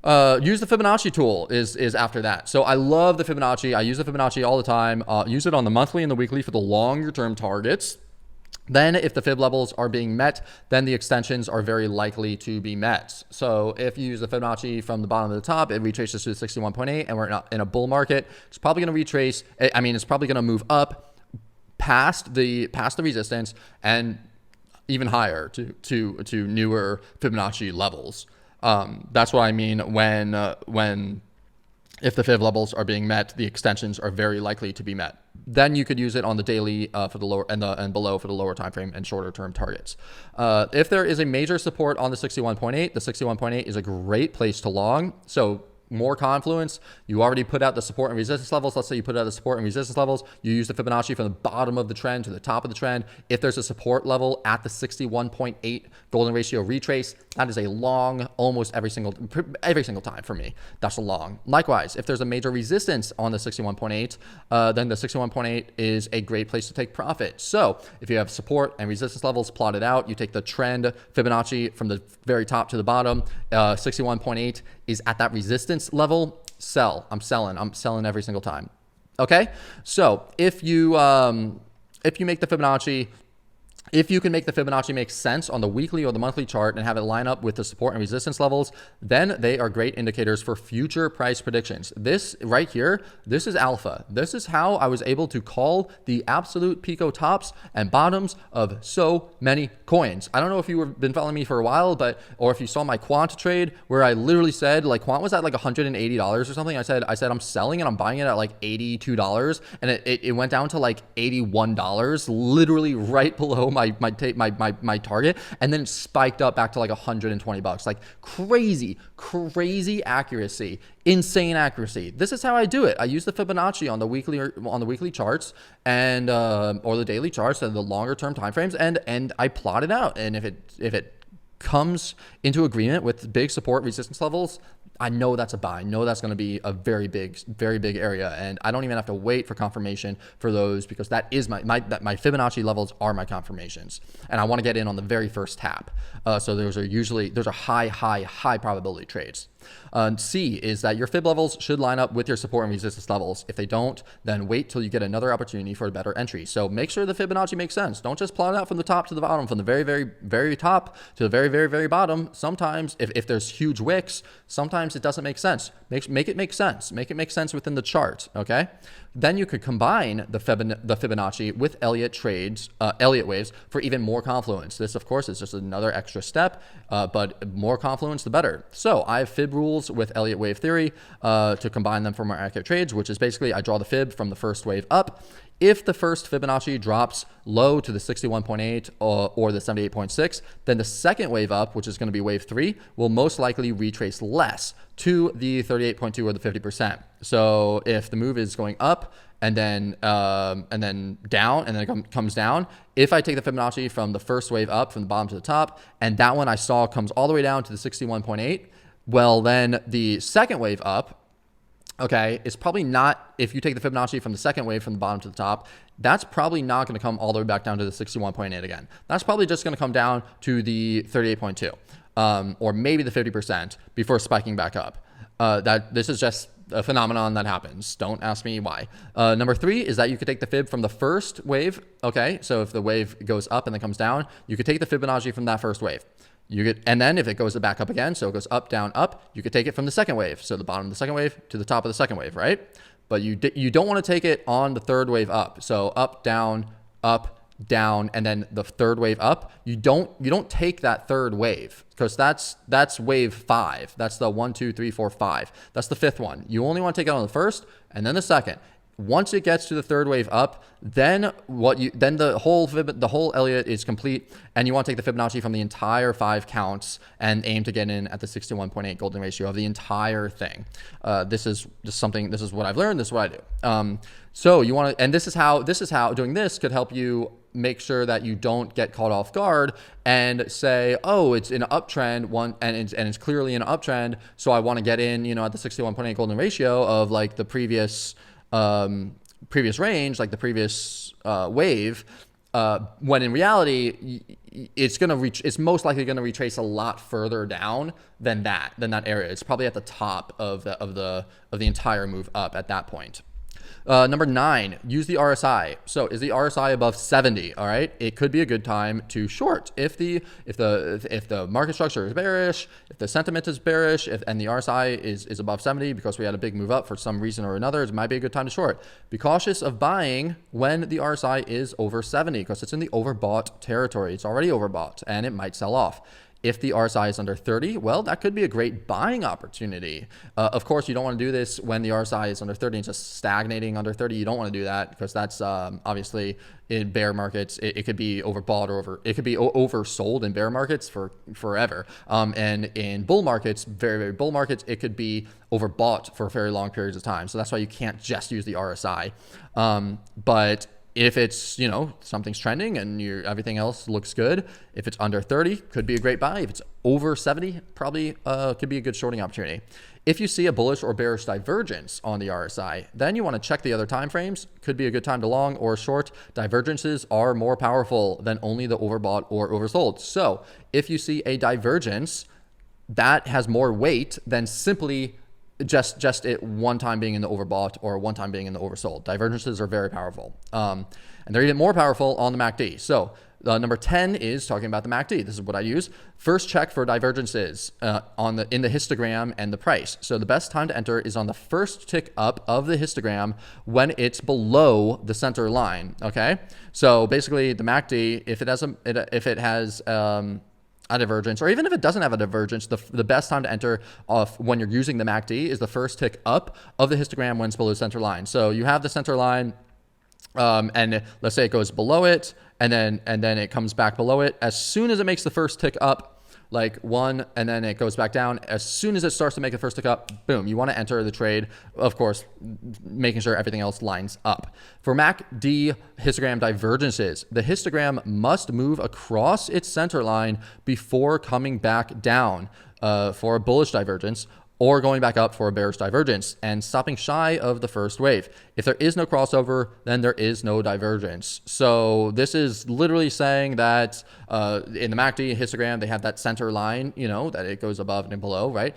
Use the Fibonacci tool is after that. So I love the Fibonacci. I use the Fibonacci all the time. Use it on the monthly and the weekly for the longer term targets. Then if the fib levels are being met, then the extensions are very likely to be met. So if you use the Fibonacci from the bottom to the top, it retraces to the 61.8 and we're in a bull market. It's probably going to retrace. I mean, it's probably going to move up past the resistance and even higher to newer Fibonacci levels. That's what I mean when if the fib levels are being met, the extensions are very likely to be met. Then you could use it on the daily for the lower and below for the lower time frame and shorter term targets. If there is a major support on the 61.8, the 61.8 is a great place to long. So more confluence. You already put out the support and resistance levels. Let's say you put out the support and resistance levels. You use the Fibonacci from the bottom of the trend to the top of the trend. If there's a support level at the 61.8 golden ratio retrace, that is a long almost every single time for me. That's a long. Likewise, if there's a major resistance on the 61.8, then the 61.8 is a great place to take profit. So if you have support and resistance levels plotted out, you take the trend Fibonacci from the very top to the bottom. 61.8 is at that resistance level. Sell. I'm selling every single time. Okay. So if you make the Fibonacci, if you can make the Fibonacci make sense on the weekly or the monthly chart and have it line up with the support and resistance levels, then they are great indicators for future price predictions. This right here, this is alpha. This is how I was able to call the absolute pico tops and bottoms of so many coins. I don't know if you've been following me for a while, or if you saw my quant trade where I literally said like quant was at like $180 or something. I said I'm selling and I'm buying it at like $82, and it went down to like $81, literally right below my target, and then it spiked up back to like $120. Like crazy accuracy, insane accuracy. This is how I do it. I use the Fibonacci on the weekly charts and or the daily charts and the longer term time frames, and I plot it out. And if it comes into agreement with big support resistance levels, I know that's a buy. I know that's going to be a very big area, and I don't even have to wait for confirmation for those, because that is my Fibonacci levels are my confirmations, and I want to get in on the very first tap. So those are high probability trades. C is that your fib levels should line up with your support and resistance levels. If they don't, then wait till you get another opportunity for a better entry. So make sure the Fibonacci makes sense. Don't just plot it out from the top to the bottom, from the very top to the very bottom. Sometimes if there's huge wicks, sometimes it doesn't make sense. Make it make sense. Make it make sense within the chart. Okay. Then you could combine the Fibonacci with Elliott waves for even more confluence. This, of course, is just another extra step, but more confluence, the better. So I have fib rules with Elliott wave theory to combine them for more accurate trades, which is basically I draw the fib from the first wave up. If the first Fibonacci drops low to the 61.8 or the 78.6, then the second wave up, which is going to be wave 3, will most likely retrace less to the 38.2 or the 50%. So if the move is going up and then down, and then it comes down, if I take the Fibonacci from the first wave up from the bottom to the top, and that one I saw comes all the way down to the 61.8, well, then the second wave up, okay, it's probably not, if you take the Fibonacci from the second wave from the bottom to the top, that's probably not going to come all the way back down to the 61.8 again. That's probably just going to come down to the 38.2 or maybe the 50% before spiking back up. This is just a phenomenon that happens. Don't ask me why. Number 3 is that you could take the fib from the first wave. Okay, so if the wave goes up and then comes down, you could take the Fibonacci from that first wave. And then if it goes back up again, so it goes up, down, up, you could take it from the second wave. So the bottom of the second wave to the top of the second wave, right? But you don't want to take it on the third wave up. So up, down, and then the third wave up. You don't take that third wave, because that's wave 5. That's the 1, 2, 3, 4, 5. That's the 5th one. You only want to take it on the first and then the second. Once it gets to the third wave up, then the whole Elliott is complete, and you want to take the Fibonacci from the entire 5 counts and aim to get in at the 61.8 golden ratio of the entire thing. This is what I've learned. This is what I do. So you want to, and this is how doing this could help you make sure that you don't get caught off guard and say, oh, it's in an uptrend and it's clearly an uptrend, so I want to get in, at the 61.8 golden ratio of like the previous range, like the previous wave, when in reality it's most likely going to retrace a lot further down than that area. It's probably at the top of the entire move up at that point. Number 9, use the RSI. So is the RSI above 70? All right, it could be a good time to short if the market structure is bearish, if the sentiment is bearish, and the RSI is above 70 because we had a big move up for some reason or another. It might be a good time to short. Be cautious of buying when the RSI is over 70 because it's in the overbought territory. It's already overbought and it might sell off. If the RSI is under 30, well, that could be a great buying opportunity. Of course, you don't want to do this when the RSI is under 30 and just stagnating under 30. You don't want to do that because that's obviously in bear markets. It could be overbought or it could be oversold in bear markets for forever. And in bull markets, very, very bull markets, it could be overbought for very long periods of time. So that's why you can't just use the RSI. But if it's, something's trending and everything else looks good, if it's under 30, could be a great buy. If it's over 70, probably could be a good shorting opportunity. If you see a bullish or bearish divergence on the RSI, then you want to check the other time frames. Could be a good time to long or short. Divergences are more powerful than only the overbought or oversold. So if you see a divergence, that has more weight than simply just it one time being in the overbought or one time being in the oversold. Divergences are very powerful. And they're even more powerful on the MACD. So number 10 is talking about the MACD. This is what I use. First, check for divergences in the histogram and the price. So the best time to enter is on the first tick up of the histogram when it's below the center line. Okay. So basically the MACD, if it has a divergence, or even if it doesn't have a divergence, the best time to enter when you're using the MACD is the first tick up of the histogram when it's below the center line. So you have the center line, and let's say it goes below it, and then it comes back below it. As soon as it makes the first tick up, like one, and then it goes back down. As soon as it starts to make the first tick up, boom, you want to enter the trade, of course, making sure everything else lines up. For MACD histogram divergences, the histogram must move across its center line before coming back down for a bullish divergence, or going back up for a bearish divergence and stopping shy of the first wave. If there is no crossover, then there is no divergence. So this is literally saying that in the MACD histogram, they have that center line, that it goes above and below, right?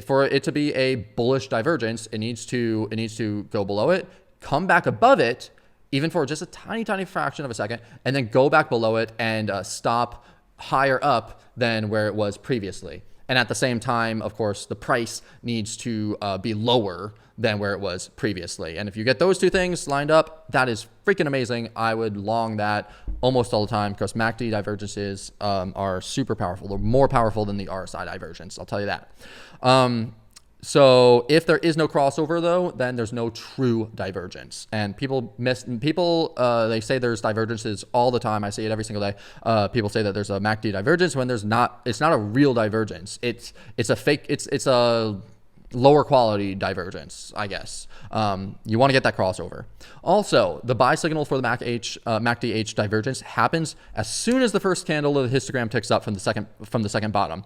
For it to be a bullish divergence, it needs to go below it, come back above it, even for just a tiny, tiny fraction of a second, and then go back below it and stop higher up than where it was previously. And at the same time, of course, the price needs to be lower than where it was previously. And if you get those two things lined up, that is freaking amazing. I would long that almost all the time because MACD divergences are super powerful. They're more powerful than the RSI divergence, I'll tell you that. So if there is no crossover though, then there's no true divergence. And people they say there's divergences all the time. I see it every single day. People say that there's a MACD divergence when there's not. It's not a real divergence. It's a fake. It's a lower quality divergence, I guess. You want to get that crossover. Also, the buy signal for the MACD-H divergence happens as soon as the first candle of the histogram ticks up from the second bottom,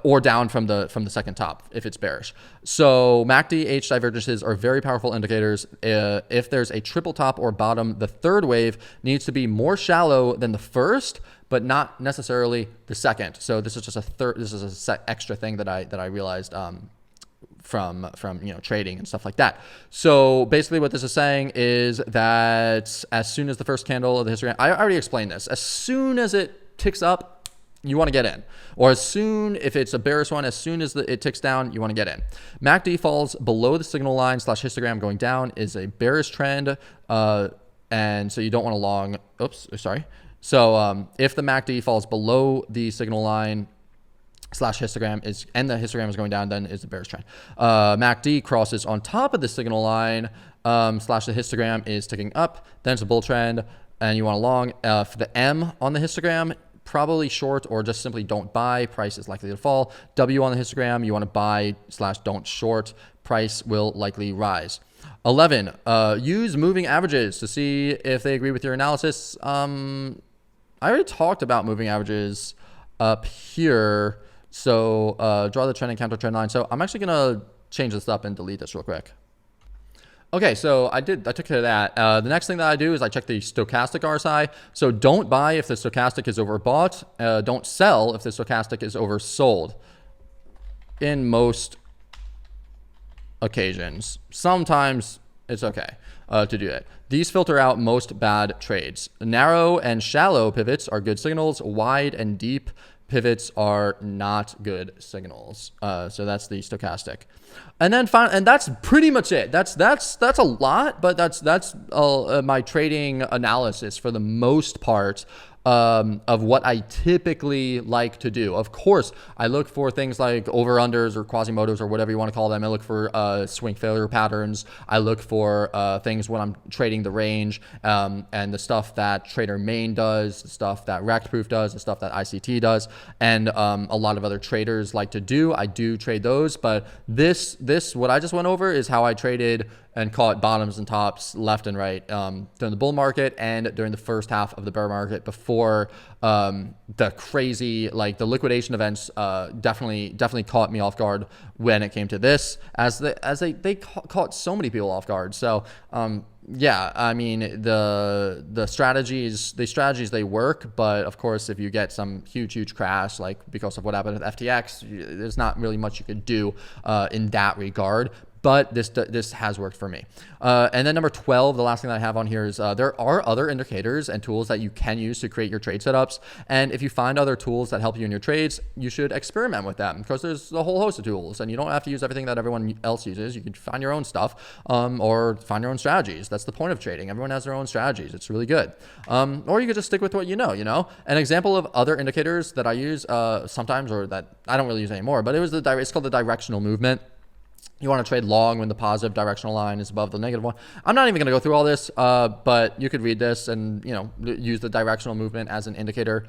or down from the second top if it's bearish. So MACD-H divergences are very powerful indicators. If there's a triple top or bottom, the third wave needs to be more shallow than the first, but not necessarily the second. So this is just a extra thing that I realized from trading and stuff like that. So basically what this is saying is that as soon as the first candle of the histogram, I already explained this, as soon as it ticks up, you want to get in. Or as soon, if it's a bearish one, as soon as it ticks down, you want to get in. MACD falls below the signal line / histogram going down is a bearish trend. And so you don't want to long, So if the MACD falls below the signal line / histogram and the histogram is going down, then it's a bearish trend. MACD crosses on top of the signal line / the histogram is ticking up, then it's a bull trend, and you want to long. For the M on the histogram, probably short or just simply don't buy. Price is likely to fall. W on the histogram, you want to buy / don't short. Price will likely rise. 11, use moving averages to see if they agree with your analysis. I already talked about moving averages up here. So draw the trend and counter trend line. So I'm actually going to change this up and delete this real quick. Okay, so I took care of that. The next thing that I do is I check the stochastic RSI. So don't buy if the stochastic is overbought. Don't sell if the stochastic is oversold. In most occasions. Sometimes it's okay to do it. These filter out most bad trades. Narrow and shallow pivots are good signals. Wide and deep pivots are not good signals. So that's the stochastic. And then and that's pretty much it. That's a lot, but that's my trading analysis for the most part. Of what I typically like to do. Of course, I look for things like over-unders or Quasimodos or whatever you want to call them. I look for swing failure patterns. I look for things when I'm trading the range and the stuff that Trader Main does, the stuff that Rectproof does, the stuff that ICT does, and a lot of other traders like to do. I do trade those, but this what I just went over is how I traded and caught bottoms and tops left and right during the bull market and during the first half of the bear market before the crazy, like the liquidation events definitely caught me off guard when it came to this, as they caught so many people off guard. So yeah, I mean the strategies they work, but of course if you get some huge crash like because of what happened with FTX, there's not really much you could do in that regard. But this has worked for me. And then number 12, the last thing that I have on here is there are other indicators and tools that you can use to create your trade setups. And if you find other tools that help you in your trades, you should experiment with them because there's a whole host of tools and you don't have to use everything that everyone else uses. You can find your own stuff or find your own strategies. That's the point of trading. Everyone has their own strategies. It's really good. Or you could just stick with what you know. An example of other indicators that I use sometimes, or that I don't really use anymore, but it's called the directional movement. You want to trade long when the positive directional line is above the negative one. I'm not even going to go through all this, but you could read this and use the directional movement as an indicator.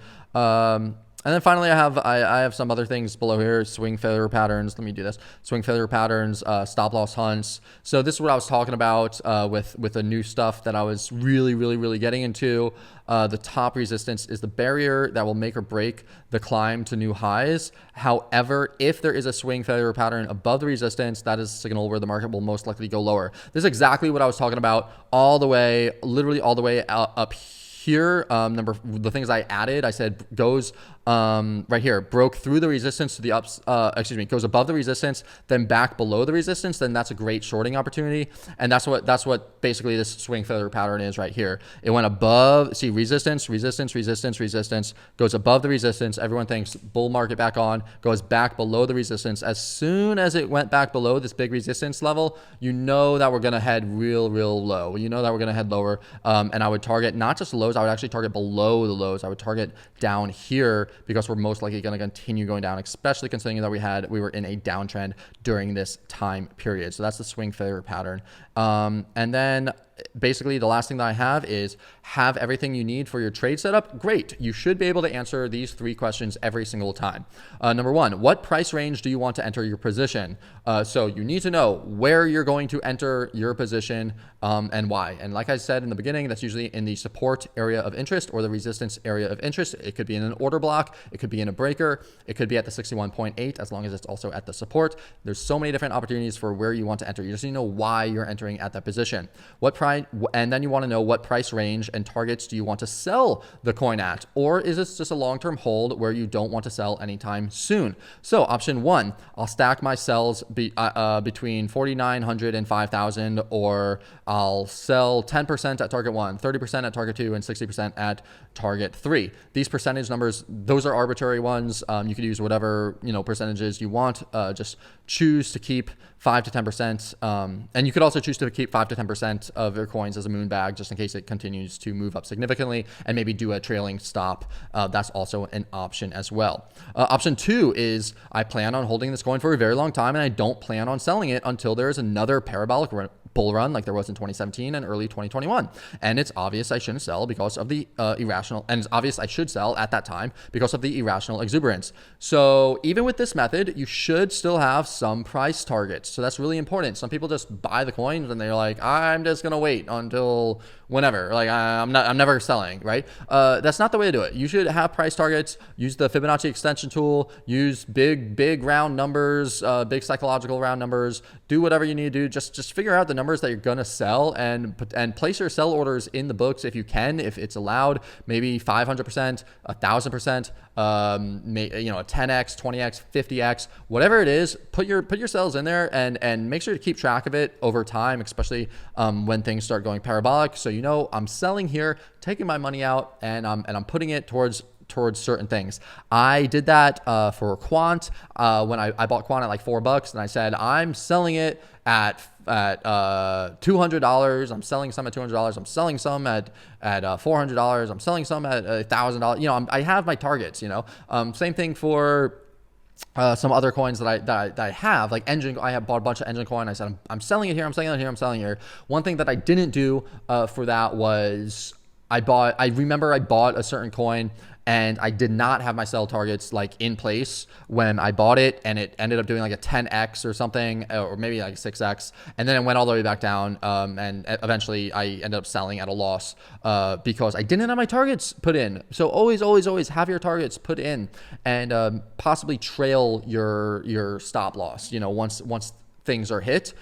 And then finally, I have some other things below here. Swing failure patterns. Let me do this. Swing failure patterns, stop loss hunts. So this is what I was talking about with the new stuff that I was really getting into. The top resistance is the barrier that will make or break the climb to new highs. However, if there is a swing failure pattern above the resistance, that is a signal where the market will most likely go lower. This is exactly what I was talking about literally all the way up here. The things I added, I said goes right here, broke through the resistance to the ups, goes above the resistance, then back below the resistance, then that's a great shorting opportunity. And that's what basically this swing failure pattern is right here. It went above, see, resistance, goes above the resistance. Everyone thinks bull market back on, goes back below the resistance. As soon as it went back below this big resistance level, that we're going to head real low. That we're going to head lower. And I would target not just low lows. I would actually target below the lows. I would target down here because we're most likely going to continue going down, especially considering that we were in a downtrend during this time period. So that's the swing failure pattern. And then basically the last thing that I have is have everything you need for your trade setup. Great. You should be able to answer these 3 questions every single time. Number 1, what price range do you want to enter your position? So you need to know where you're going to enter your position and why. And like I said in the beginning, that's usually in the support area of interest or the resistance area of interest. It could be in an order block. It could be in a breaker. It could be at the 61.8 as long as it's also at the support. There's so many different opportunities for where you want to enter. You just need to know why you're entering at that position. What price, and then you want to know what price range and targets do you want to sell the coin at? Or is this just a long-term hold where you don't want to sell anytime soon? So option 1, I'll stack my sells between 4,900 and 5,000, or I'll sell 10% at target 1, 30% at target 2, and 60% at target 3. These percentage numbers, those are arbitrary ones. You could use whatever percentages you want. Just choose to keep 5 to 10%. And you could also choose to keep 5 to 10% of your coins as a moon bag, just in case it continues to move up significantly, and maybe do a trailing stop. That's also an option as well. Option 2 is I plan on holding this coin for a very long time, and I don't plan on selling it until there is another parabolic bull run like there was in 2017 and early 2021. And it's obvious I shouldn't sell because of the irrational, and it's obvious I should sell at that time because of the irrational exuberance. So even with this method, you should still have some price targets. So that's really important. Some people just buy the coins and they're like, I'm just going to wait until whenever, like I'm never selling, right? That's not the way to do it. You should have price targets, use the Fibonacci extension tool, use big round numbers, big psychological round numbers, do whatever you need to do. Just figure out the numbers that you're going to sell and place your sell orders in the books if you can, if it's allowed, maybe 500%, 1,000%, a 10x, 20x, 50x, whatever it is, put your sells in there and make sure to keep track of it over time, especially when things start going parabolic. So I'm selling here, taking my money out, and I'm putting it towards certain things. I did that for Quant when I bought Quant at like $4, and I said I'm selling it at $200. I'm selling some at $200. I'm selling some at $400. I'm selling some at $1,000. I have my targets. Same thing for some other coins that I have, like Engine. I have bought a bunch of Engine coin. I said I'm selling it here. I'm selling it here. I'm selling it here. One thing that I didn't do for that was I remember I bought a certain coin and I did not have my sell targets like in place when I bought it, and it ended up doing like a 10x or something, or maybe like 6x, and then it went all the way back down, and eventually I ended up selling at a loss because I didn't have my targets put in. So always have your targets put in, and possibly trail your stop loss. Once things are hit.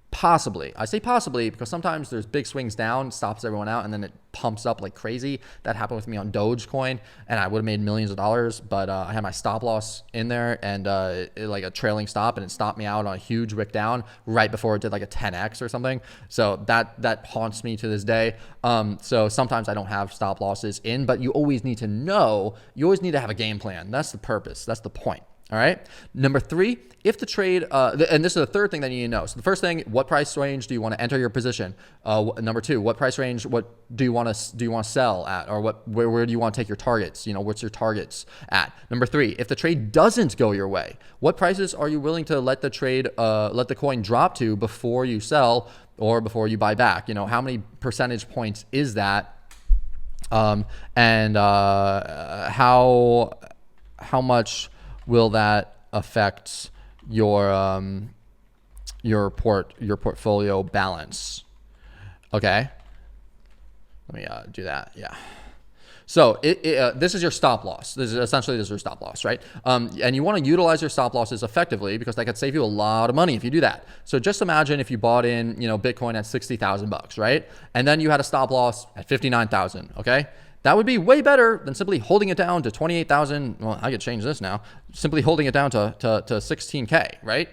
Possibly. I say possibly because sometimes there's big swings down, stops everyone out, and then it pumps up like crazy. That happened with me on Dogecoin, and I would have made millions of dollars, but I had my stop loss in there, and like a trailing stop, and it stopped me out on a huge wick down right before it did like a 10x or something. So that haunts me to this day. So sometimes I don't have stop losses in, but you always need to know. You always need to have a game plan. That's the purpose. That's the point. All right. Number 3, if the trade, and this is the third thing that you need to know. So the first thing, what price range do you want to enter your position? Number 2, what price range, what do you want to sell at, or where do you want to take your targets? What's your targets at? Number 3, if the trade doesn't go your way, what prices are you willing to let the coin drop to before you sell or before you buy back? How many percentage points is that? And how much will that affect your portfolio balance? Okay, let me do that. Yeah. So this is your stop loss. This is your stop loss, right? And you want to utilize your stop losses effectively because that could save you a lot of money if you do that. So just imagine if you bought in, Bitcoin at $60,000, right? And then you had a stop loss at 59,000. Okay. That would be way better than simply holding it down to 28,000. Well, I could change this now. Simply holding it down to 16K, right?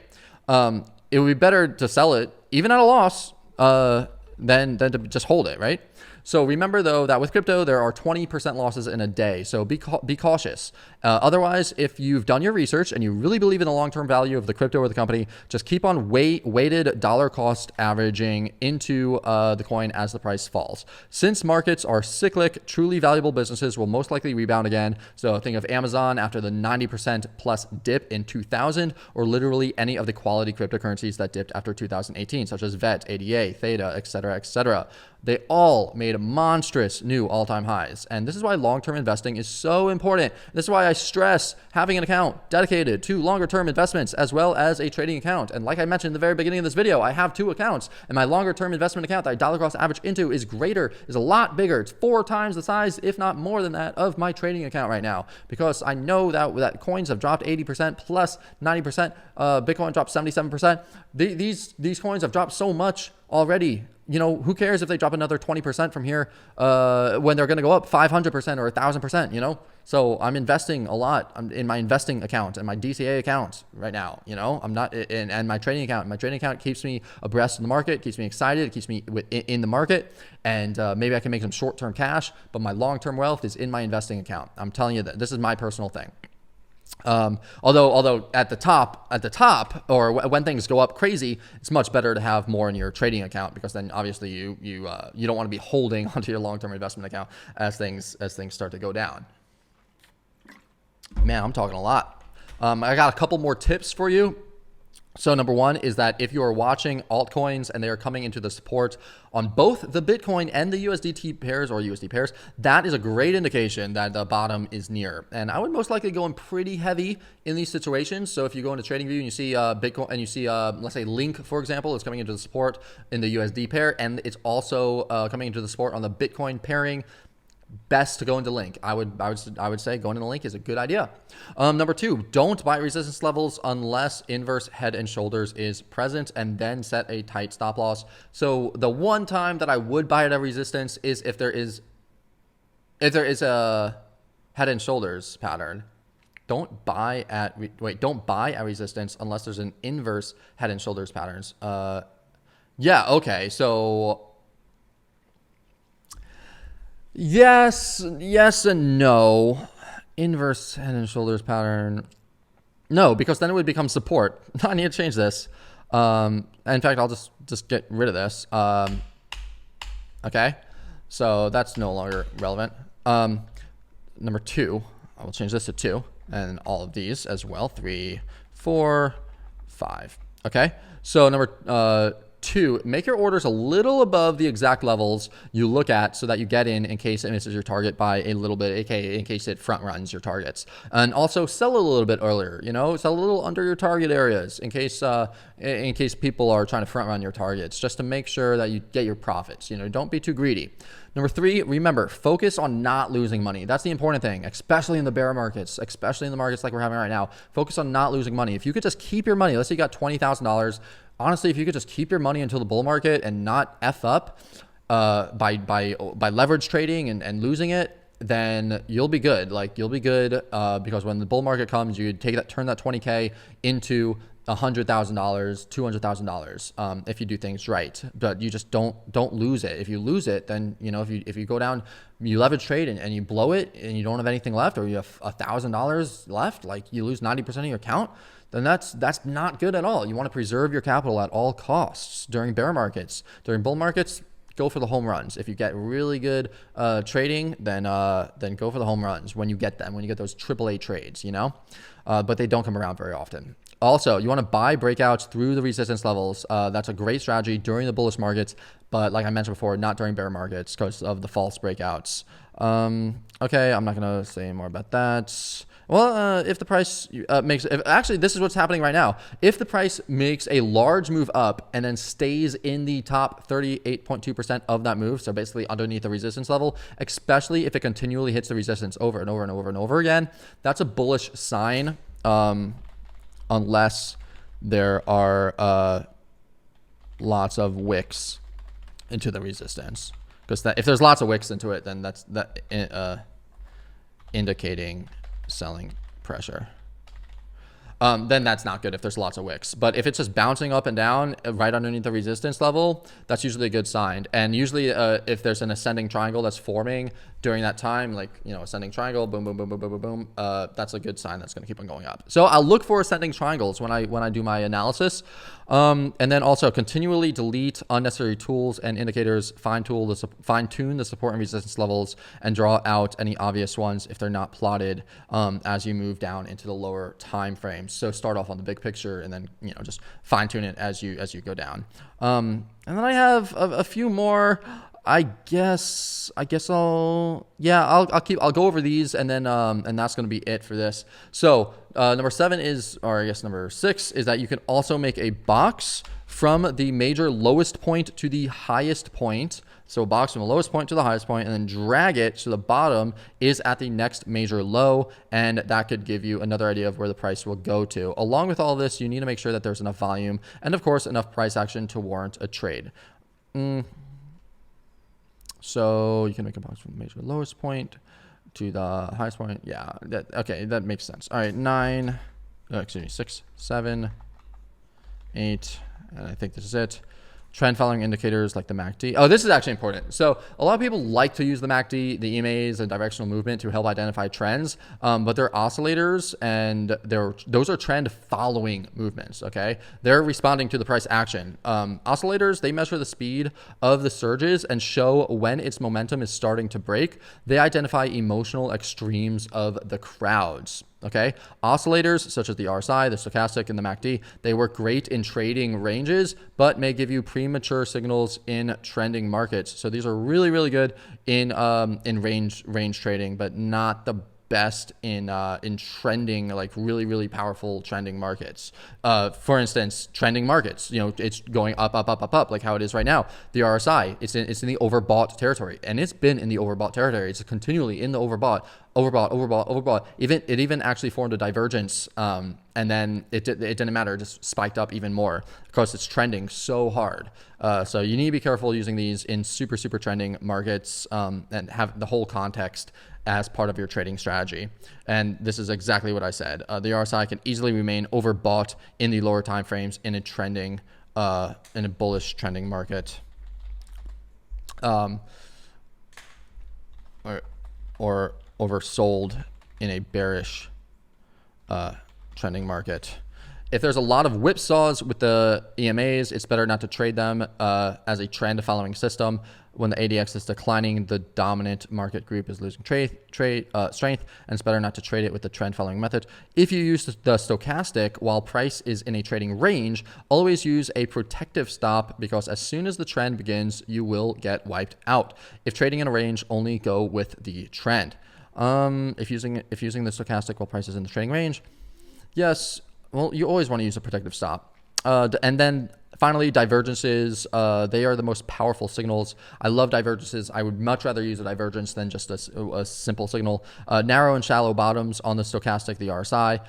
It would be better to sell it even at a loss than to just hold it, right? So remember though that with crypto there are 20% losses in a day. So be cautious. Otherwise, if you've done your research and you really believe in the long-term value of the crypto or the company, just keep on weighted dollar cost averaging into the coin as the price falls. Since markets are cyclic, truly valuable businesses will most likely rebound again. So think of Amazon after the 90% plus dip in 2000, or literally any of the quality cryptocurrencies that dipped after 2018, such as VET, ADA, Theta, etc., etc. They all made monstrous new all-time highs. And this is why long-term investing is so important. This is why I stress having an account dedicated to longer-term investments as well as a trading account. And like I mentioned in the very beginning of this video, I have 2 accounts, and my longer-term investment account that I dollar cost average into is a lot bigger. It's 4 times the size, if not more than that, of my trading account right now, because I know that coins have dropped 80% plus 90%. Bitcoin dropped 77%. These coins have dropped so much already. You know, who cares if they drop another 20% from here when they're going to go up 500% or 1,000%, you know? So I'm investing a lot in my investing account and my DCA account right now, you know? I'm not, and my trading account. My trading account keeps me abreast in the market, keeps me excited, it keeps me in the market, and maybe I can make some short-term cash, but my long-term wealth is in my investing account. I'm telling you that this is my personal thing. Although at the top, or when things go up crazy, it's much better to have more in your trading account, because then obviously you don't want to be holding onto your long-term investment account as things start to go down. Man, I'm talking a lot. I got a couple more tips for you. So number 1 is that if you are watching altcoins and they are coming into the support on both the Bitcoin and the USDT pairs or USD pairs, that is a great indication that the bottom is near. And I would most likely go in pretty heavy in these situations. So if you go into TradingView and you see Bitcoin and you see, let's say Link, for example, is coming into the support in the USD pair, and it's also coming into the support on the Bitcoin pairing, best to go into Link. I would say going into Link is a good idea. Number 2, don't buy resistance levels unless inverse head and shoulders is present, and then set a tight stop loss. So the one time that I would buy it at resistance is if there is a head and shoulders pattern. Don't buy at resistance unless there's an inverse head and shoulders patterns. Yeah, okay. So yes and no. Inverse head and shoulders pattern. No, because then it would become support. I need to change this. In fact, I'll just get rid of this. Okay. So that's no longer relevant. Number 2, I will change this to 2, and all of these as well. 3, 4, 5. Okay. So number 2, make your orders a little above the exact levels you look at so that you get in case it misses your target by a little bit, aka in case it front runs your targets. And also sell a little bit earlier, you know, sell a little under your target areas in case people are trying to front run your targets, just to make sure that you get your profits. You know, don't be too greedy. Number 3, remember, focus on not losing money. That's the important thing, especially in the bear markets, especially in the markets like we're having right now. Focus on not losing money. If you could just keep your money, let's say you got $20,000. Honestly, if you could just keep your money until the bull market and not F up by leverage trading and losing it, then you'll be good. Like, you'll be good because when the bull market comes, you turn that 20K into $100,000, $200,000 if you do things right. But you just don't lose it. If you lose it, then, you know, if you go down, you leverage trade and you blow it and you don't have anything left, or you have $1,000 left, like you lose 90% of your account, then that's not good at all. You want to preserve your capital at all costs during bear markets. During bull markets, go for the home runs. If you get really good trading, then go for the home runs when you get them, when you get those AAA trades, you know. But they don't come around very often. Also, you want to buy breakouts through the resistance levels. That's a great strategy during the bullish markets, but like I mentioned before, not during bear markets because of the false breakouts. Okay, I'm not going to say more about that. Well, if the price actually, this is what's happening right now. If the price makes a large move up and then stays in the top 38.2% of that move, so basically underneath the resistance level, especially if it continually hits the resistance over and over and over and over again, that's a bullish sign, unless there are lots of wicks into the resistance. Because if there's lots of wicks into it, then that's indicating selling pressure. then that's not good if there's lots of wicks. But if it's just bouncing up and down right underneath the resistance level, that's usually a good sign. And usually if there's an ascending triangle that's forming during that time, like, ascending triangle, boom, boom, boom, boom, boom, boom, boom, that's a good sign that's going to keep on going up. So I'll look for ascending triangles when I do my analysis. And then also continually delete unnecessary tools and indicators, fine-tune the support and resistance levels, and draw out any obvious ones if they're not plotted as you move down into the lower time frames. So start off on the big picture and then just fine-tune it as you go down. And then I have a few more. I guess I'll go over these, and then and that's going to be it for this. So number 6 is that you can also make a box from the major lowest point to the highest point. So a box from the lowest point to the highest point, and then drag it so the bottom is at the next major low, and that could give you another idea of where the price will go to. Along with all of this, you need to make sure that there's enough volume and, of course, enough price action to warrant a trade. So you can make a box from the major lowest point to the highest point. Yeah, that makes sense. All right, 6, 7, 8, and I think this is it. Trend following indicators like the MACD. Oh, this is actually important. So a lot of people like to use the MACD, the EMAs, and directional movement to help identify trends, but they're oscillators, and those are trend following movements, okay? They're responding to the price action. Oscillators, they measure the speed of the surges and show when its momentum is starting to break. They identify emotional extremes of the crowds. Okay, oscillators such as the RSI, the stochastic, and the MACD, they work great in trading ranges, but may give you premature signals in trending markets. So these are really, really good in range trading, but not the best in trending, like really, really powerful trending markets. For instance, trending markets, it's going up, up, up, up, up, like how it is right now. The RSI, it's in the overbought territory, and it's been in the overbought territory. It's continually in the overbought. It even actually formed a divergence, and then it didn't matter. It just spiked up even more because it's trending so hard. So you need to be careful using these in super, super trending markets, and have the whole context as part of your trading strategy. And this is exactly what I said. The RSI can easily remain overbought in the lower time frames in a trending, in a bullish trending market, or oversold in a bearish trending market. If there's a lot of whipsaws with the EMAs, it's better not to trade them as a trend following system. When the ADX is declining, the dominant market group is losing strength, and it's better not to trade it with the trend following method. If you use the stochastic while price is in a trading range, always use a protective stop, because as soon as the trend begins, you will get wiped out. If trading in a range, only go with the trend. If using the stochastic while price is in the trading range, yes, well, you always want to use a protective stop. And then finally, divergences, they are the most powerful signals. I love divergences. I would much rather use a divergence than just a simple signal. Narrow and shallow bottoms on the stochastic, the RSI,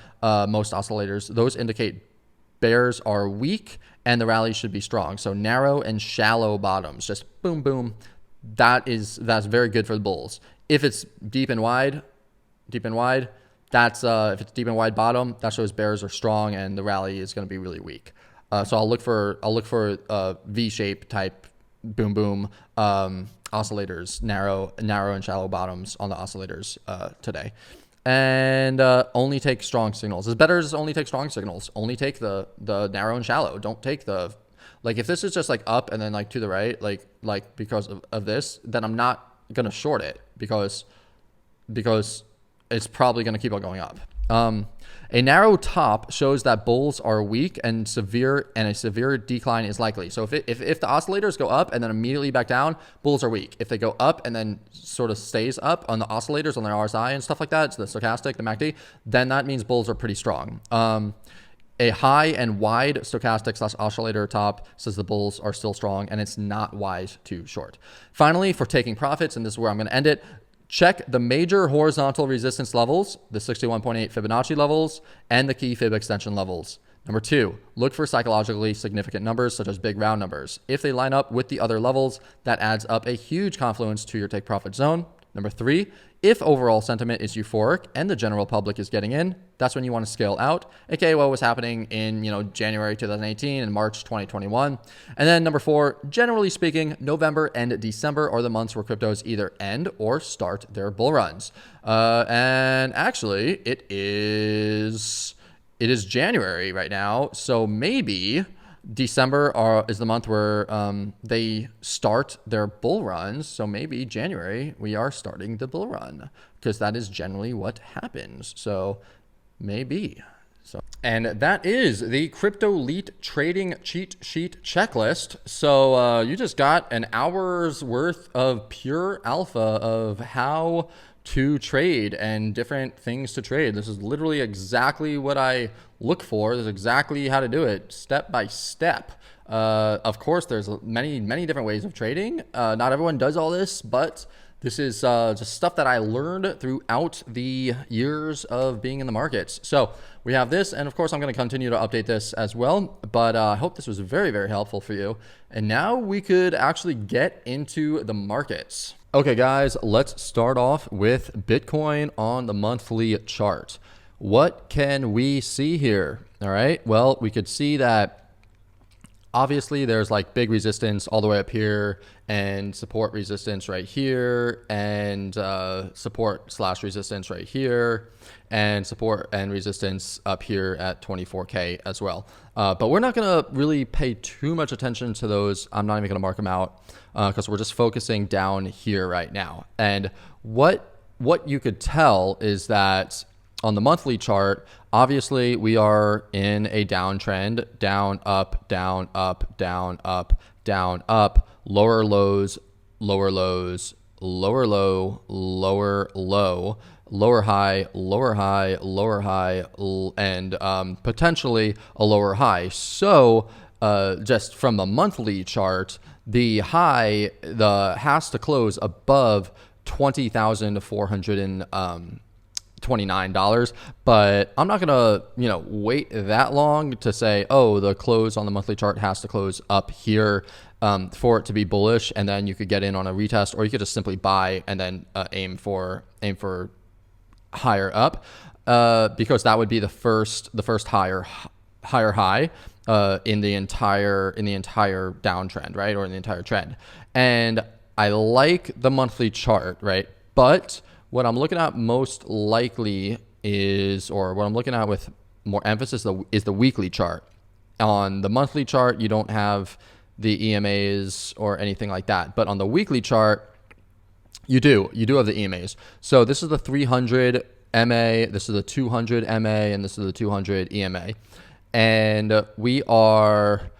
most oscillators, those indicate bears are weak and the rally should be strong. So narrow and shallow bottoms, just boom, boom. That's very good for the bulls. If it's deep and wide, that's if it's deep and wide bottom, that shows bears are strong and the rally is going to be really weak. So I'll look for V-shape type boom boom oscillators, narrow and shallow bottoms on the oscillators today, and only take strong signals. It's better to only take strong signals. Only take the narrow and shallow. Don't take the, like, if this is just like up and then like to the right, like because of this, then I'm not gonna short it because it's probably gonna keep on going up. A narrow top shows that bulls are weak and a severe decline is likely. So if the oscillators go up and then immediately back down, bulls are weak. If they go up and then sort of stays up on the oscillators, on the RSI and stuff like that, it's the stochastic, the MACD, then that means bulls are pretty strong. A high and wide stochastic / oscillator top says the bulls are still strong and it's not wise to short. Finally, for taking profits, and this is where I'm going to end it, check the major horizontal resistance levels, the 61.8 Fibonacci levels, and the key fib extension levels. Number 2, look for psychologically significant numbers such as big round numbers. If they line up with the other levels, that adds up a huge confluence to your take profit zone. Number 3, if overall sentiment is euphoric and the general public is getting in, that's when you want to scale out, aka what was happening in January 2018 and March 2021. And then number 4, generally speaking, November and December are the months where cryptos either end or start their bull runs. And actually, it is January right now, so maybe December is the month where they start their bull runs. So maybe January we are starting the bull run, because that is generally what happens. So maybe. And that is the Crypto Elite Trading Cheat Sheet Checklist. So you just got an hour's worth of pure alpha of how to trade and different things to trade. This is literally exactly what I look for. This is exactly how to do it, step by step. Of course, there's many different ways of trading. Not everyone does all this, but this is just stuff that I learned throughout the years of being in the markets. So we have this, and of course, I'm going to continue to update this as well. But I hope this was very, very helpful for you. And now we could actually get into the markets. Okay, guys, let's start off with Bitcoin on the monthly chart. What can we see here? All right, well, we could see that obviously there's like big resistance all the way up here and support resistance right here, and support/resistance right here, and support and resistance up here at 24K as well. But we're not going to really pay too much attention to those. I'm not even going to mark them out because we're just focusing down here right now. And what you could tell is that on the monthly chart, obviously we are in a downtrend, down, up, down, up, down, up, down, up, lower lows, lower lows, lower low, lower low, lower high, lower high, lower high, and potentially a lower high. So just from the monthly chart, the high has to close above $20,429, but I'm not gonna wait that long to say, oh, the close on the monthly chart has to close up here for it to be bullish, and then you could get in on a retest, or you could just simply buy and then aim for higher up, because that would be the first higher high in the entire downtrend, right, or in the entire trend. And I like the monthly chart, right, but what I'm looking at most likely is, or what I'm looking at with more emphasis, is the weekly chart. On the monthly chart, you don't have the EMAs or anything like that, but on the weekly chart, you do have the EMAs. So this is the 300 MA, this is the 200 MA, and this is the 200 EMA. And we are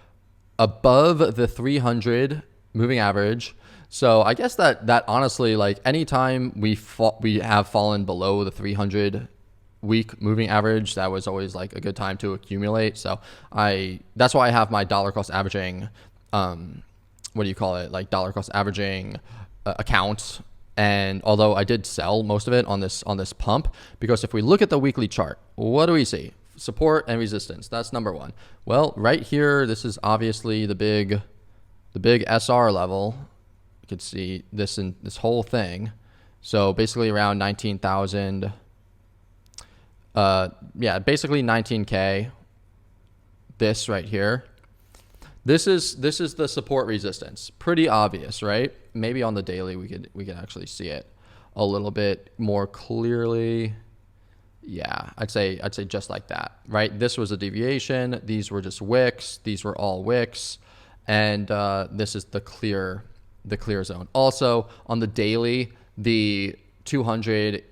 above the 300 moving average. So I guess that honestly, like anytime we have fallen below the 300 week moving average, that was always like a good time to accumulate. So that's why I have my dollar cost averaging, like dollar cost averaging account. And although I did sell most of it on this pump, because if we look at the weekly chart, what do we see? Support and resistance. That's number one. Well, right here, this is obviously the big SR level. You could see this in this whole thing. So basically around 19,000. Basically 19K. This right here. This is the support resistance. Pretty obvious, right? Maybe on the daily we could actually see it a little bit more clearly. Yeah, I'd say just like that, right? This was a deviation. These were just wicks. These were all wicks, and this is the clear zone. Also on the daily, the 200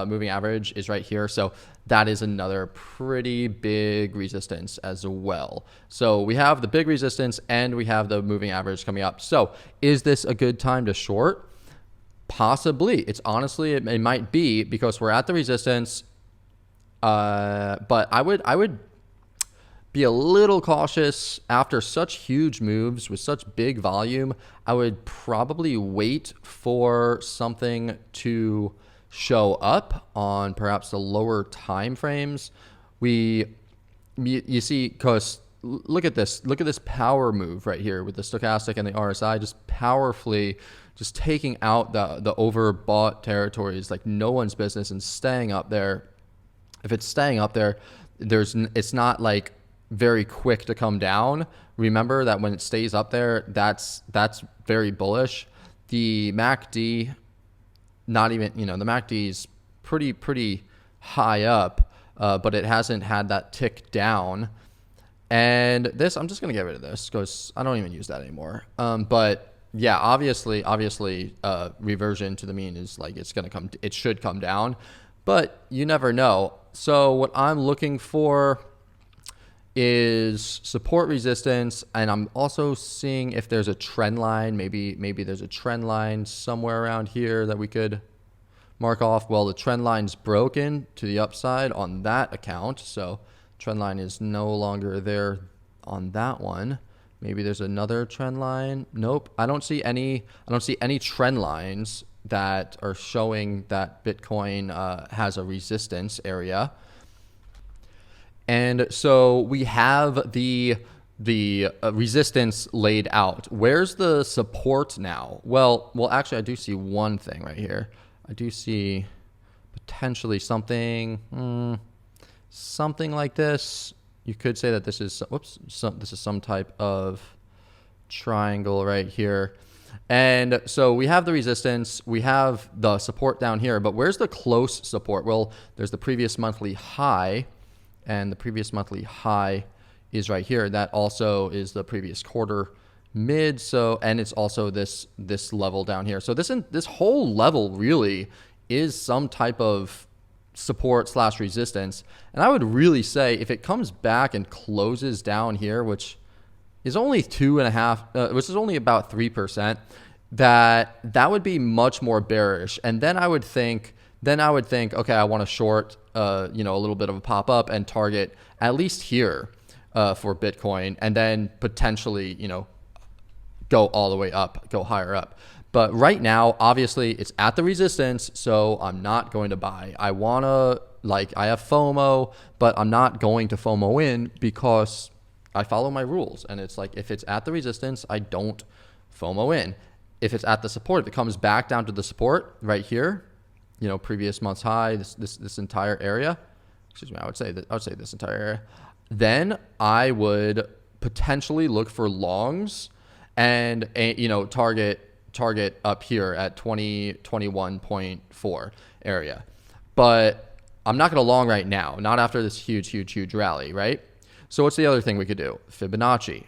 moving average is right here. So that is another pretty big resistance as well. So we have the big resistance and we have the moving average coming up. So is this a good time to short? Possibly. It's honestly, it might be, because we're at the resistance. But I would be a little cautious after such huge moves with such big volume. I would probably wait for something to show up on perhaps the lower time frames. You see, because look at this. Look at this power move right here with the stochastic and the RSI just powerfully just taking out the overbought territories like no one's business and staying up there. If it's staying up there, it's not like very quick to come down. Remember that when it stays up there, that's very bullish. The MACD, not even, the MACD is pretty high up, but it hasn't had that tick down. And this, I'm just going to get rid of this because I don't even use that anymore. But yeah, obviously, reversion to the mean is like, it should come down, but you never know. So what I'm looking for is support, resistance, and I'm also seeing if there's a trend line. Maybe there's a trend line somewhere around here that we could mark off. Well, the trend line's broken to the upside on that account, so trend line is no longer there on that one. Maybe there's another trend line. Nope, I don't see any trend lines that are showing that Bitcoin has a resistance area. And so we have the resistance laid out. Where's the support now? Well, actually, I do see one thing right here. I do see potentially something like this. You could say that this is this is some type of triangle right here. And so we have the resistance, we have the support down here, but where's the close support? Well, there's the previous monthly high, and the previous monthly high is right here. That also is the previous quarter mid. So, and it's also this level down here. So this whole level really is some type of support / resistance. And I would really say if it comes back and closes down here, which is only 2.5, which is only about 3%, that would be much more bearish. And then I would think, okay, I want to short, a little bit of a pop up and target at least here for Bitcoin, and then potentially, go all the way up, go higher up. But right now, obviously, it's at the resistance, so I'm not going to buy. I have FOMO, but I'm not going to FOMO in because I follow my rules. And it's like, if it's at the resistance, I don't FOMO in. If it's at the support, if it comes back down to the support right here, previous month's high, this entire area, I would say this entire area, then I would potentially look for longs and, target up here at 21.4 area. But I'm not going to long right now, not after this huge rally, right? So what's the other thing we could do? Fibonacci,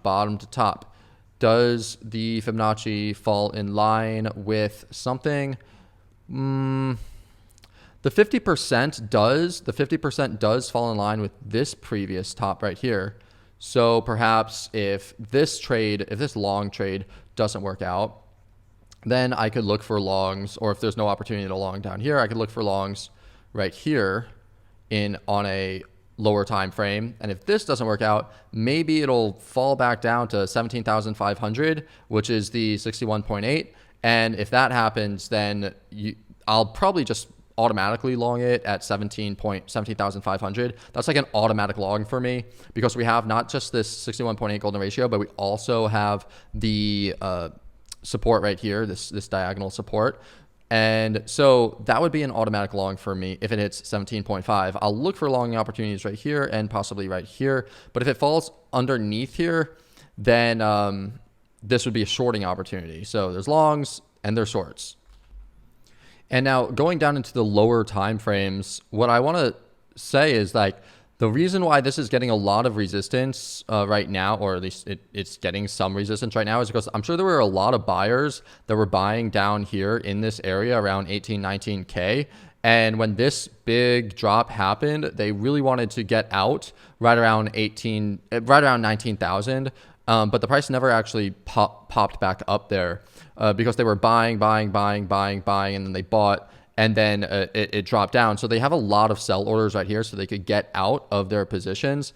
bottom to top. Does the Fibonacci fall in line with something? The 50% does. The 50% does fall in line with this previous top right here. So perhaps if this long trade doesn't work out, then I could look for longs, or if there's no opportunity to long down here, I could look for longs right here on a lower time frame. And if this doesn't work out, maybe it'll fall back down to 17,500, which is the 61.8. And if that happens, then I'll probably just automatically long it at 17,500. That's like an automatic long for me, because we have not just this 61.8 golden ratio, but we also have the support right here, this diagonal support. And so that would be an automatic long for me if it hits 17.5. I'll look for long opportunities right here and possibly right here. But if it falls underneath here, then this would be a shorting opportunity. So there's longs and there's shorts. And now going down into the lower time frames, what I want to say is like the reason why this is getting a lot of resistance right now, or at least it's getting some resistance right now, is because I'm sure there were a lot of buyers that were buying down here in this area around 18, 19K. And when this big drop happened, they really wanted to get out right around 19,000. But the price never actually popped back up there because they were buying, and then they bought, and then it dropped down. So they have a lot of sell orders right here so they could get out of their positions.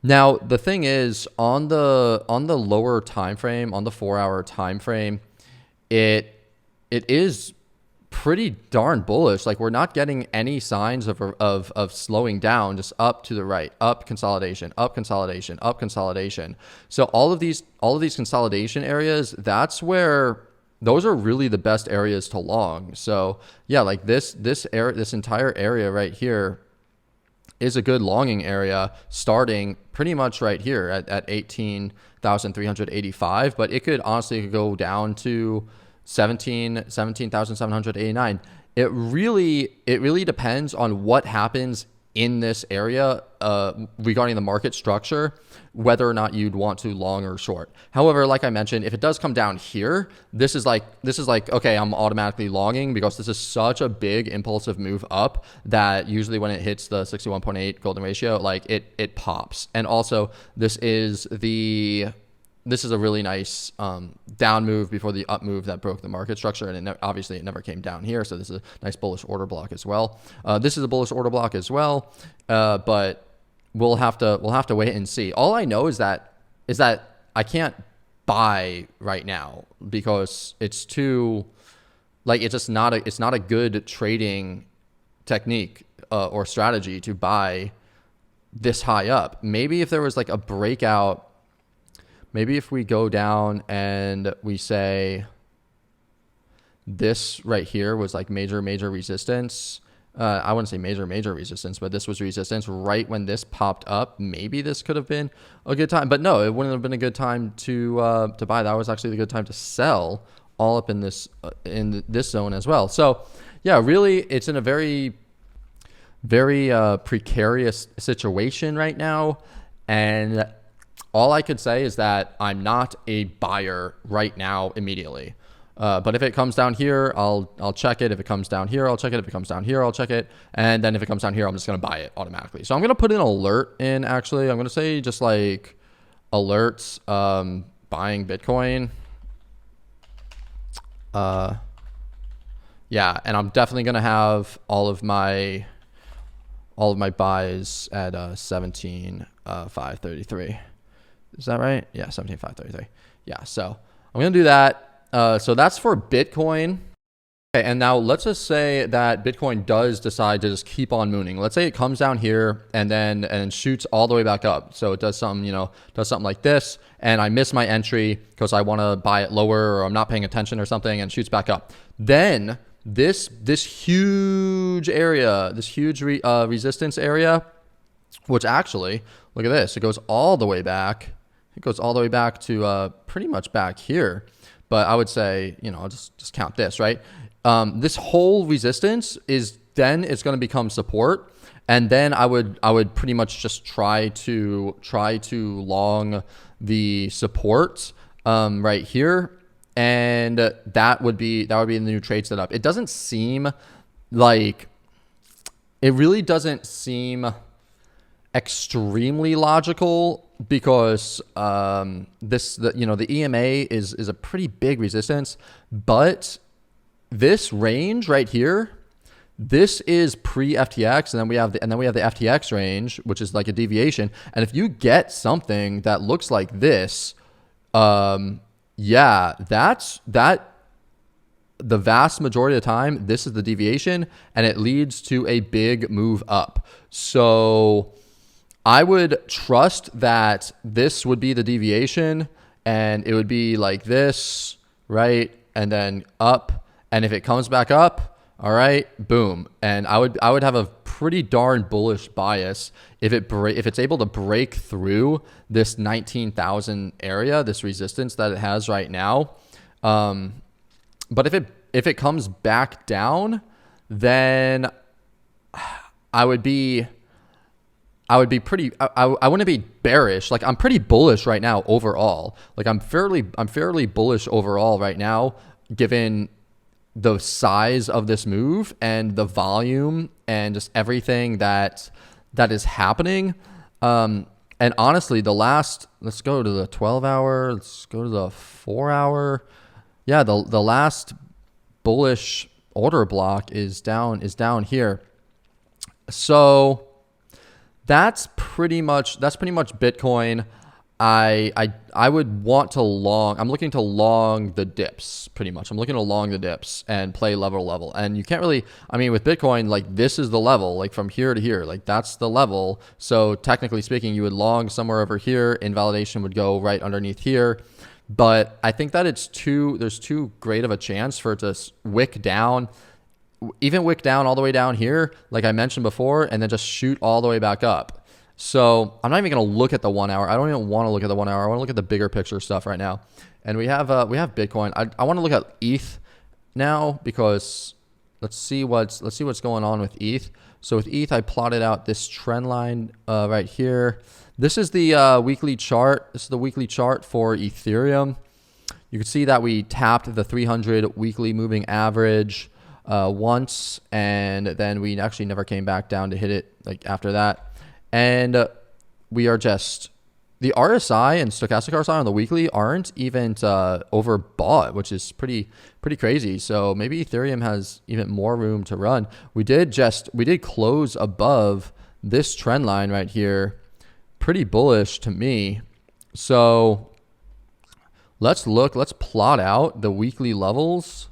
Now, the thing is, on the lower time frame, on the 4-hour time frame, it is pretty darn bullish. Like we're not getting any signs of slowing down, just up to the right, up consolidation, up consolidation, up consolidation. So all of these consolidation areas, those are really the best areas to long. So yeah, like this entire area right here is a good longing area, starting pretty much right here at 18,385, but it could honestly go down to 17,789. It really depends on what happens in this area regarding the market structure, whether or not you'd want to long or short. However, like I mentioned, if it does come down here, this is like, okay, I'm automatically longing because this is such a big impulsive move up that usually when it hits the 61.8 golden ratio, like it pops. And also this is a really nice down move before the up move that broke the market structure, and obviously it never came down here. So this is a nice bullish order block as well. This is a bullish order block as well, but we'll have to wait and see. All I know is that I can't buy right now because it's too, like, it's just not a good trading technique or strategy to buy this high up. Maybe if there was like a breakout. Maybe if we go down and we say this right here was like major resistance. I wouldn't say major resistance, but this was resistance right when this popped up. Maybe this could have been a good time, but no, it wouldn't have been a good time to buy. That was actually the good time to sell, all up in this zone as well. So yeah, really, it's in a very precarious situation right now, and all I could say is that I'm not a buyer right now immediately. But if it comes down here, I'll check it. If it comes down here, I'll check it. If it comes down here, I'll check it. And then if it comes down here, I'm just going to buy it automatically. So I'm going to put an alert in, actually. I'm going to say just like alerts, buying Bitcoin. Yeah, and I'm definitely going to have all of my buys at 17,533. Is that right? Yeah, 17,533. Yeah, so I'm going to do that. So that's for Bitcoin. Okay, and now let's just say that Bitcoin does decide to just keep on mooning. Let's say it comes down here and shoots all the way back up. So it does something, does something like this, and I miss my entry because I want to buy it lower, or I'm not paying attention or something, and shoots back up. Then this huge area, this huge resistance area, which actually, look at this, it goes all the way back. It goes all the way back to pretty much back here. But I would say, I'll just count this, right? This whole resistance it's going to become support. And then I would pretty much just try to long the support right here. And that would be the new trade setup. It doesn't seem like, it really doesn't seem extremely logical, because the EMA is a pretty big resistance, but this range right here, this is pre-FTX, and then we have the FTX range, which is like a deviation. And if you get something that looks like this, yeah, that's the vast majority of the time, this is the deviation, and it leads to a big move up. So I would trust that this would be the deviation, and it would be like this, right? And then up. And if it comes back up, all right, boom. And I would have a pretty darn bullish bias if it's able to break through this 19,000 area, this resistance that it has right now. But if it comes back down, then I wouldn't be bearish. Like, I'm pretty bullish right now overall. Like, I'm fairly bullish overall right now, given the size of this move and the volume and just everything that is happening. And honestly, let's go to the 12-hour, let's go to the 4-hour. Yeah, the last bullish order block is down here. So that's pretty much Bitcoin. I would want to long. I'm looking to long the dips pretty much. I'm looking to long the dips and play level. And you can't really. I mean, with Bitcoin, like this is the level, like from here to here, like that's the level. So technically speaking, you would long somewhere over here. Invalidation would go right underneath here. But I think that there's too great of a chance for it to wick down, even wick down all the way down here, like I mentioned before, and then just shoot all the way back up. So I'm not even going to look at the 1 hour. I don't even want to look at the 1 hour. I want to look at the bigger picture stuff right now. And we have Bitcoin. I want to look at ETH now because let's see what's going on with ETH. So with ETH, I plotted out this trend line right here. This is the weekly chart. This is the weekly chart for Ethereum. You can see that we tapped the 300 weekly moving average once, and then we actually never came back down to hit it like after that. And we are just, the RSI and stochastic RSI on the weekly aren't even overbought, which is pretty crazy. So maybe Ethereum has even more room to run. We did close above this trend line right here. Pretty bullish to me. So let's plot out the weekly levels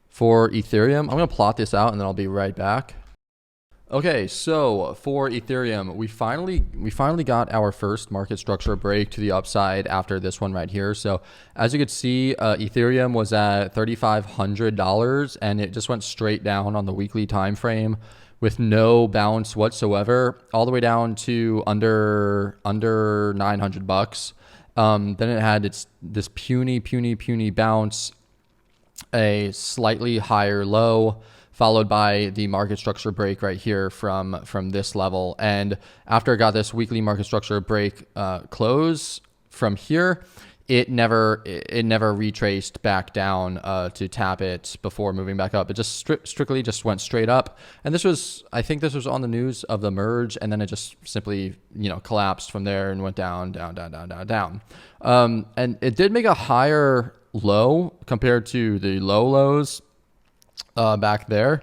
for Ethereum. I'm going to plot this out and then I'll be right back. Okay, so for Ethereum, we finally got our first market structure break to the upside after this one right here. So as you could see, Ethereum was at $3,500 and it just went straight down on the weekly time frame with no bounce whatsoever, all the way down to under $900. Then it had this puny bounce, a slightly higher low, followed by the market structure break right here from this level. And after it got this weekly market structure break close from here, it never retraced back down to tap it before moving back up. It just strictly just went straight up. And I think this was on the news of the merge, and then it just simply collapsed from there and went down. And it did make a higher low compared to the low lows back there,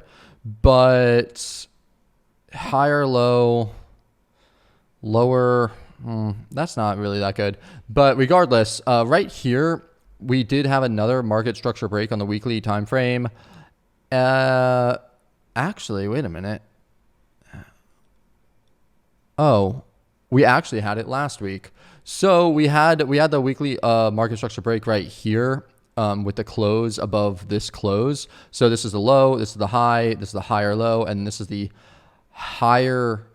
but higher low, lower, that's not really that good. But regardless, right here we did have another market structure break on the weekly time frame. Actually, wait a minute. Oh, we actually had it last week. So we had the weekly market structure break right here. With the close above this close. So this is the low, this is the high, this is the higher low, and this is the higher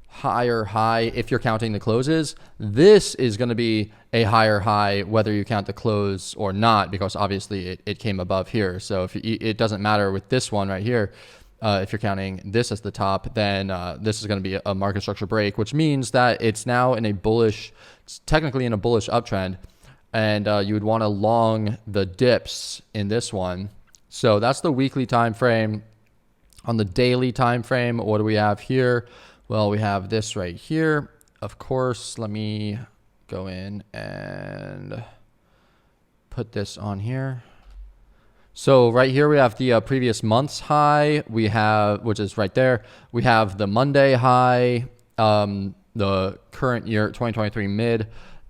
high if you're counting the closes. This is going to be a higher high whether you count the close or not, because obviously it came above here. So if it doesn't matter with this one right here. If you're counting this as the top, then this is going to be a market structure break, which means that it's now technically in a bullish uptrend. And you would want to long the dips in this one. So that's the weekly time frame. On the daily time frame, what do we have here? Well, we have this right here. Of course, let me go in and put this on here. So right here we have the previous month's high. Which is right there. We have the Monday high, the current year 2023 mid.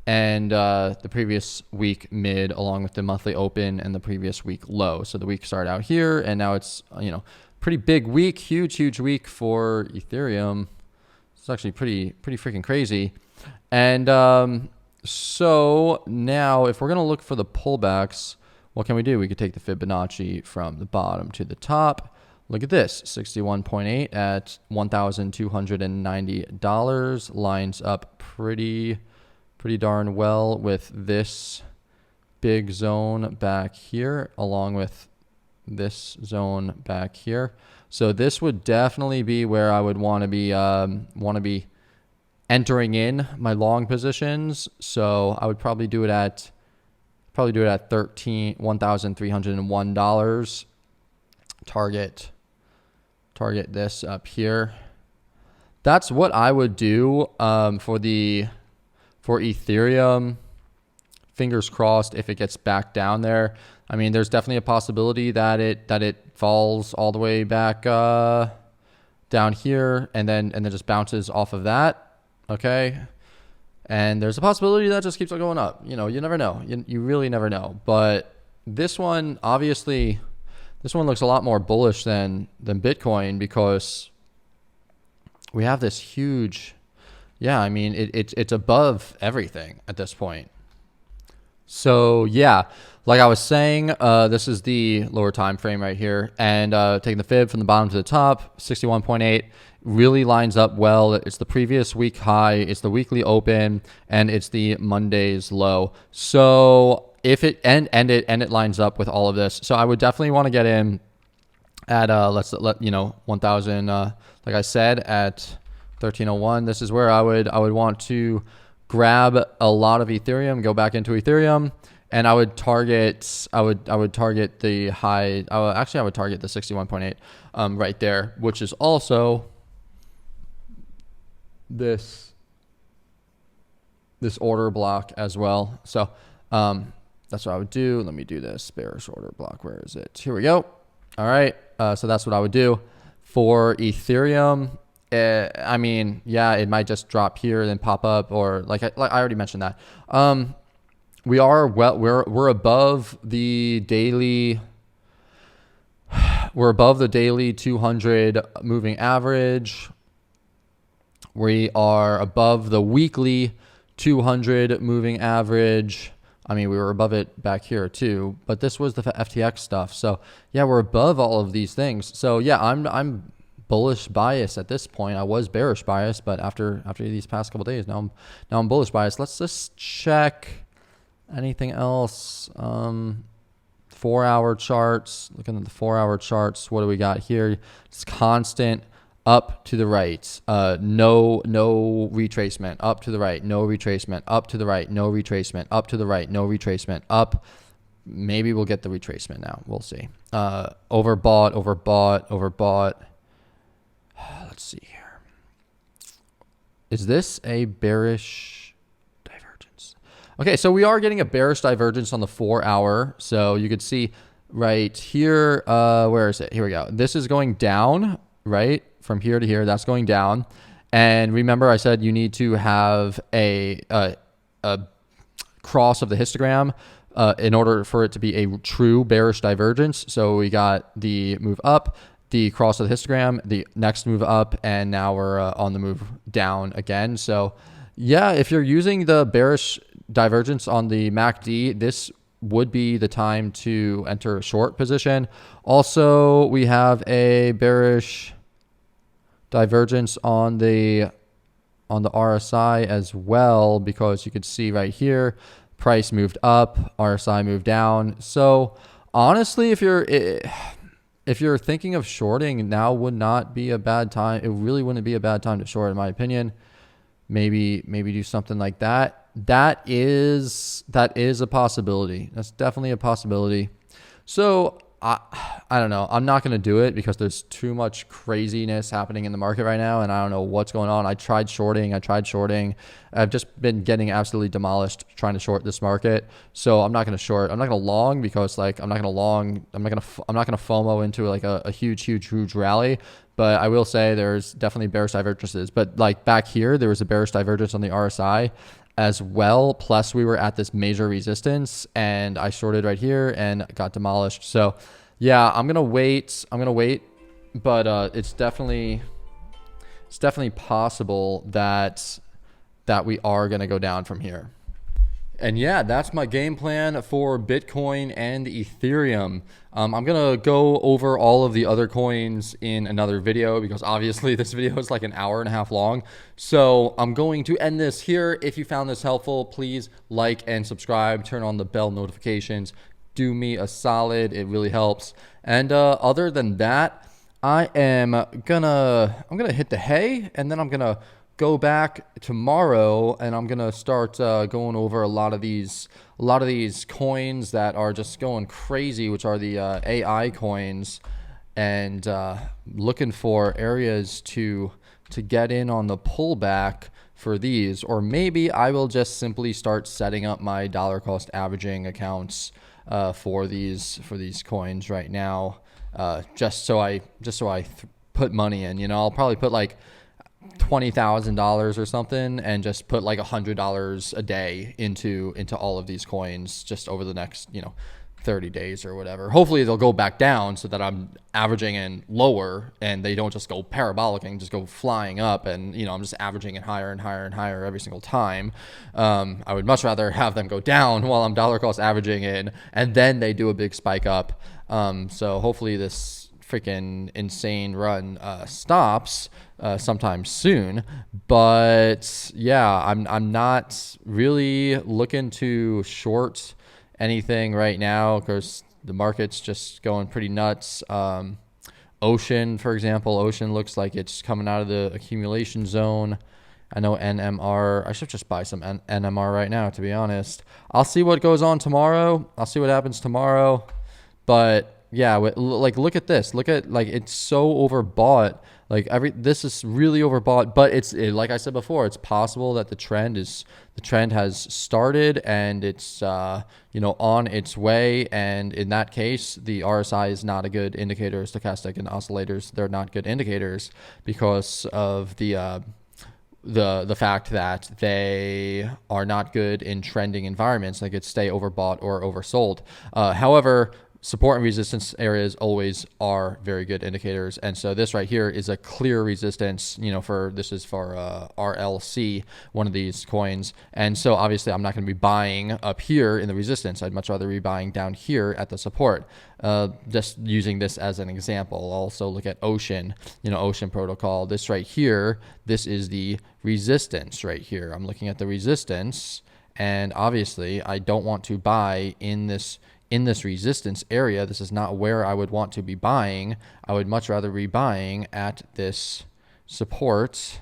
And the previous week mid, along with the monthly open and the previous week low. So the week started out here, and now it's pretty big week, huge week for Ethereum. It's actually pretty freaking crazy. And so now, if we're gonna look for the pullbacks, what can we do? We could take the Fibonacci from the bottom to the top. Look at this, 61.8 at $1,290 lines up pretty darn well with this big zone back here, along with this zone back here. So this would definitely be where I would want to be entering in my long positions. So I would probably do it at $1,301. Target this up here. That's what I would do for Ethereum. Fingers crossed if it gets back down there. I mean, there's definitely a possibility that it falls all the way back down here and then just bounces off of that. Okay. And there's a possibility that just keeps on going up. You know, you never know. You really never know. But this one, obviously, this one looks a lot more bullish than Bitcoin, because we have this huge, yeah, I mean, it's above everything at this point. So yeah, like I was saying, this is the lower time frame right here, and taking the fib from the bottom to the top, 61.8 really lines up well. It's the previous week high, it's the weekly open, and it's the Monday's low. So if it it lines up with all of this, so I would definitely want to get in at let's let you know 1,000. Like I said, at 1301. This is where I would want to grab a lot of Ethereum, go back into Ethereum, and I would target the high. I would target the 61.8 right there, which is also this order block as well. So that's what I would do. Let me do this bearish order block. Where is it? Here we go. All right. So that's what I would do for Ethereum. I mean, yeah, it might just drop here and then pop up, or like I already mentioned that. We're above the daily. We're above the daily 200 moving average. We are above the weekly 200 moving average. I mean, we were above it back here too, but this was the FTX stuff. So yeah, we're above all of these things. So yeah, I'm bullish bias at this point. I was bearish bias, but after these past couple days, now I'm bullish bias. Let's just check anything else. 4-hour charts. Looking at the 4-hour charts, what do we got here? It's constant up to the right. No retracement. Up to the right. No retracement. Up to the right. No retracement. Up to the right. No retracement. Up. Maybe we'll get the retracement now. We'll see. Overbought. Let's see here. Is this a bearish divergence? Okay, so we are getting a bearish divergence on the 4-hour. So you could see right here. Where is it? Here we go. This is going down, right? From here to here, that's going down. And remember, I said you need to have a cross of the histogram in order for it to be a true bearish divergence. So we got the move up, the cross of the histogram, the next move up, and now we're on the move down again. So yeah, if you're using the bearish divergence on the MACD, this would be the time to enter a short position. Also, we have a bearish divergence on the RSI as well, because you could see right here, price moved up, RSI moved down. So honestly, if you're thinking of shorting, now would not be a bad time. It really wouldn't be a bad time to short, in my opinion. Maybe do something like that. That is a possibility. That's definitely a possibility. So I don't know. I'm not going to do it because there's too much craziness happening in the market right now, and I don't know what's going on. I tried shorting. I've just been getting absolutely demolished trying to short this market. So I'm not going to short. I'm not going to long, because like I'm not going to FOMO into like a huge rally. But I will say there's definitely bearish divergences. But like back here, there was a bearish divergence on the RSI as well. Plus we were at this major resistance, and I shorted right here and got demolished. So yeah, I'm gonna wait, but it's definitely possible that we are gonna go down from here. And yeah, that's my game plan for Bitcoin and Ethereum. I'm going to go over all of the other coins in another video, because obviously this video is like an hour and a half long. So I'm going to end this here. If you found this helpful, please like and subscribe, turn on the bell notifications. Do me a solid. It really helps. And other than that, I'm gonna hit the hay, and then I'm going to go back tomorrow, and I'm gonna start going over a lot of these coins that are just going crazy, which are the AI coins, and looking for areas to get in on the pullback for these. Or maybe I will just simply start setting up my dollar cost averaging accounts for these coins right now, just so I put money in. You know, I'll probably put like $20,000 or something and just put like $100 a day into all of these coins just over the next 30 days or whatever. Hopefully they'll go back down so that I'm averaging in lower and they don't just go parabolic and just go flying up, and I'm just averaging it higher and higher and higher every single time. I would much rather have them go down while I'm dollar cost averaging in, and then they do a big spike up. So hopefully this freaking insane run stops sometime soon. But yeah, I'm not really looking to short anything right now because the market's just going pretty nuts. Ocean, for example, Ocean looks like it's coming out of the accumulation zone. I know NMR, I should just buy some NMR right now, to be honest. I'll see what goes on tomorrow. I'll see what happens tomorrow. But yeah, like look at this. Look at, like, it's so overbought. Like this is really overbought, but like I said before, it's possible that the trend has started and it's on its way. And in that case, the RSI is not a good indicator. Stochastic and oscillators, they're not good indicators because of the fact that they are not good in trending environments. They could stay overbought or oversold. However, support and resistance areas always are very good indicators. And so this right here is a clear resistance, this is for RLC, one of these coins. And so obviously I'm not going to be buying up here in the resistance. I'd much rather be buying down here at the support. Just using this as an example. I'll also look at Ocean, Ocean protocol. This right here, this is the resistance right here. I'm looking at the resistance, and obviously I don't want to buy in this resistance area. This is not where I would want to be buying. I would much rather be buying at this support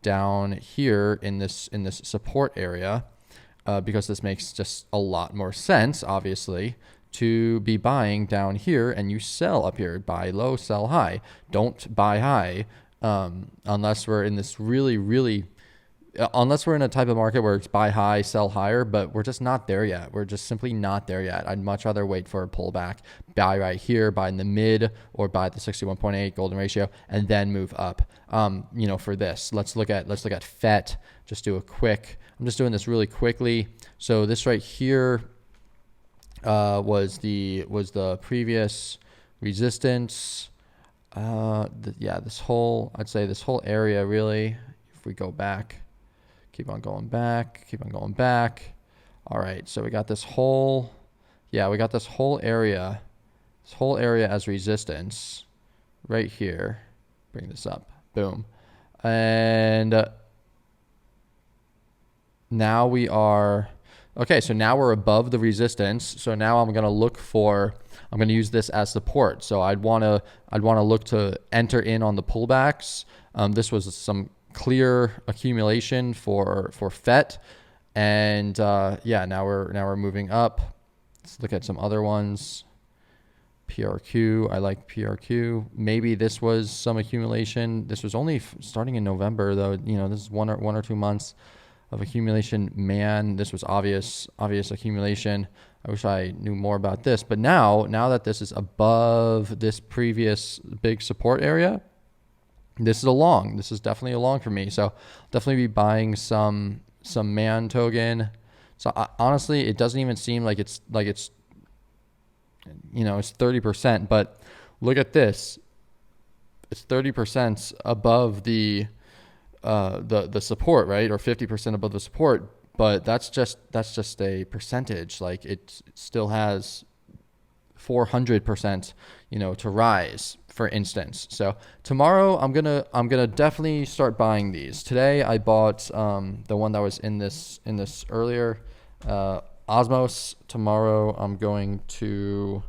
down here in this support area, because this makes just a lot more sense, obviously, to be buying down here, and you sell up here. Buy low, sell high. Don't buy high unless we're in this unless we're in a type of market where it's buy high, sell higher, but we're just not there yet. We're just simply not there yet. I'd much rather wait for a pullback, buy right here, buy in the mid, or buy at the 61.8 golden ratio, and then move up. For this, let's look at FET. I'm just doing this really quickly. So this right here was the previous resistance. This whole area, really, if we go back. Keep on going back. All right, so we got this whole area as resistance right here. Bring this up, boom. And now we are, okay, so now we're above the resistance. So now I'm gonna use this as support. So I'd wanna look to enter in on the pullbacks. This was some clear accumulation for FET, and now we're moving up. Let's look at some other ones. PRQ, I like PRQ. Maybe this was some accumulation. This was only starting in November, though. This is one or 2 months of accumulation. Man, this was obvious accumulation. I wish I knew more about this, but now that this is above this previous big support area, this is a long. This is definitely a long for me. So definitely be buying some man token. So honestly, it doesn't even seem like it's it's 30%, but look at this. It's 30% above the support, right? Or 50% above the support, but that's just a percentage. Like it still has 400%, to rise, for instance. So tomorrow I'm gonna definitely start buying these. Today I bought the one that was in this earlier, Osmos. Tomorrow I'm going to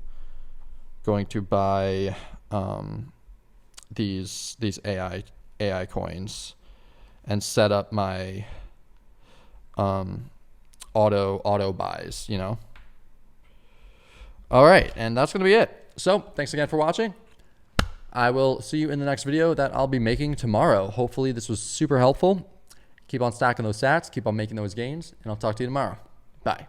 buy these AI coins and set up my auto buys, All right, and that's going to be it. So thanks again for watching. I will see you in the next video that I'll be making tomorrow. Hopefully this was super helpful. Keep on stacking those sats, keep on making those gains, and I'll talk to you tomorrow. Bye.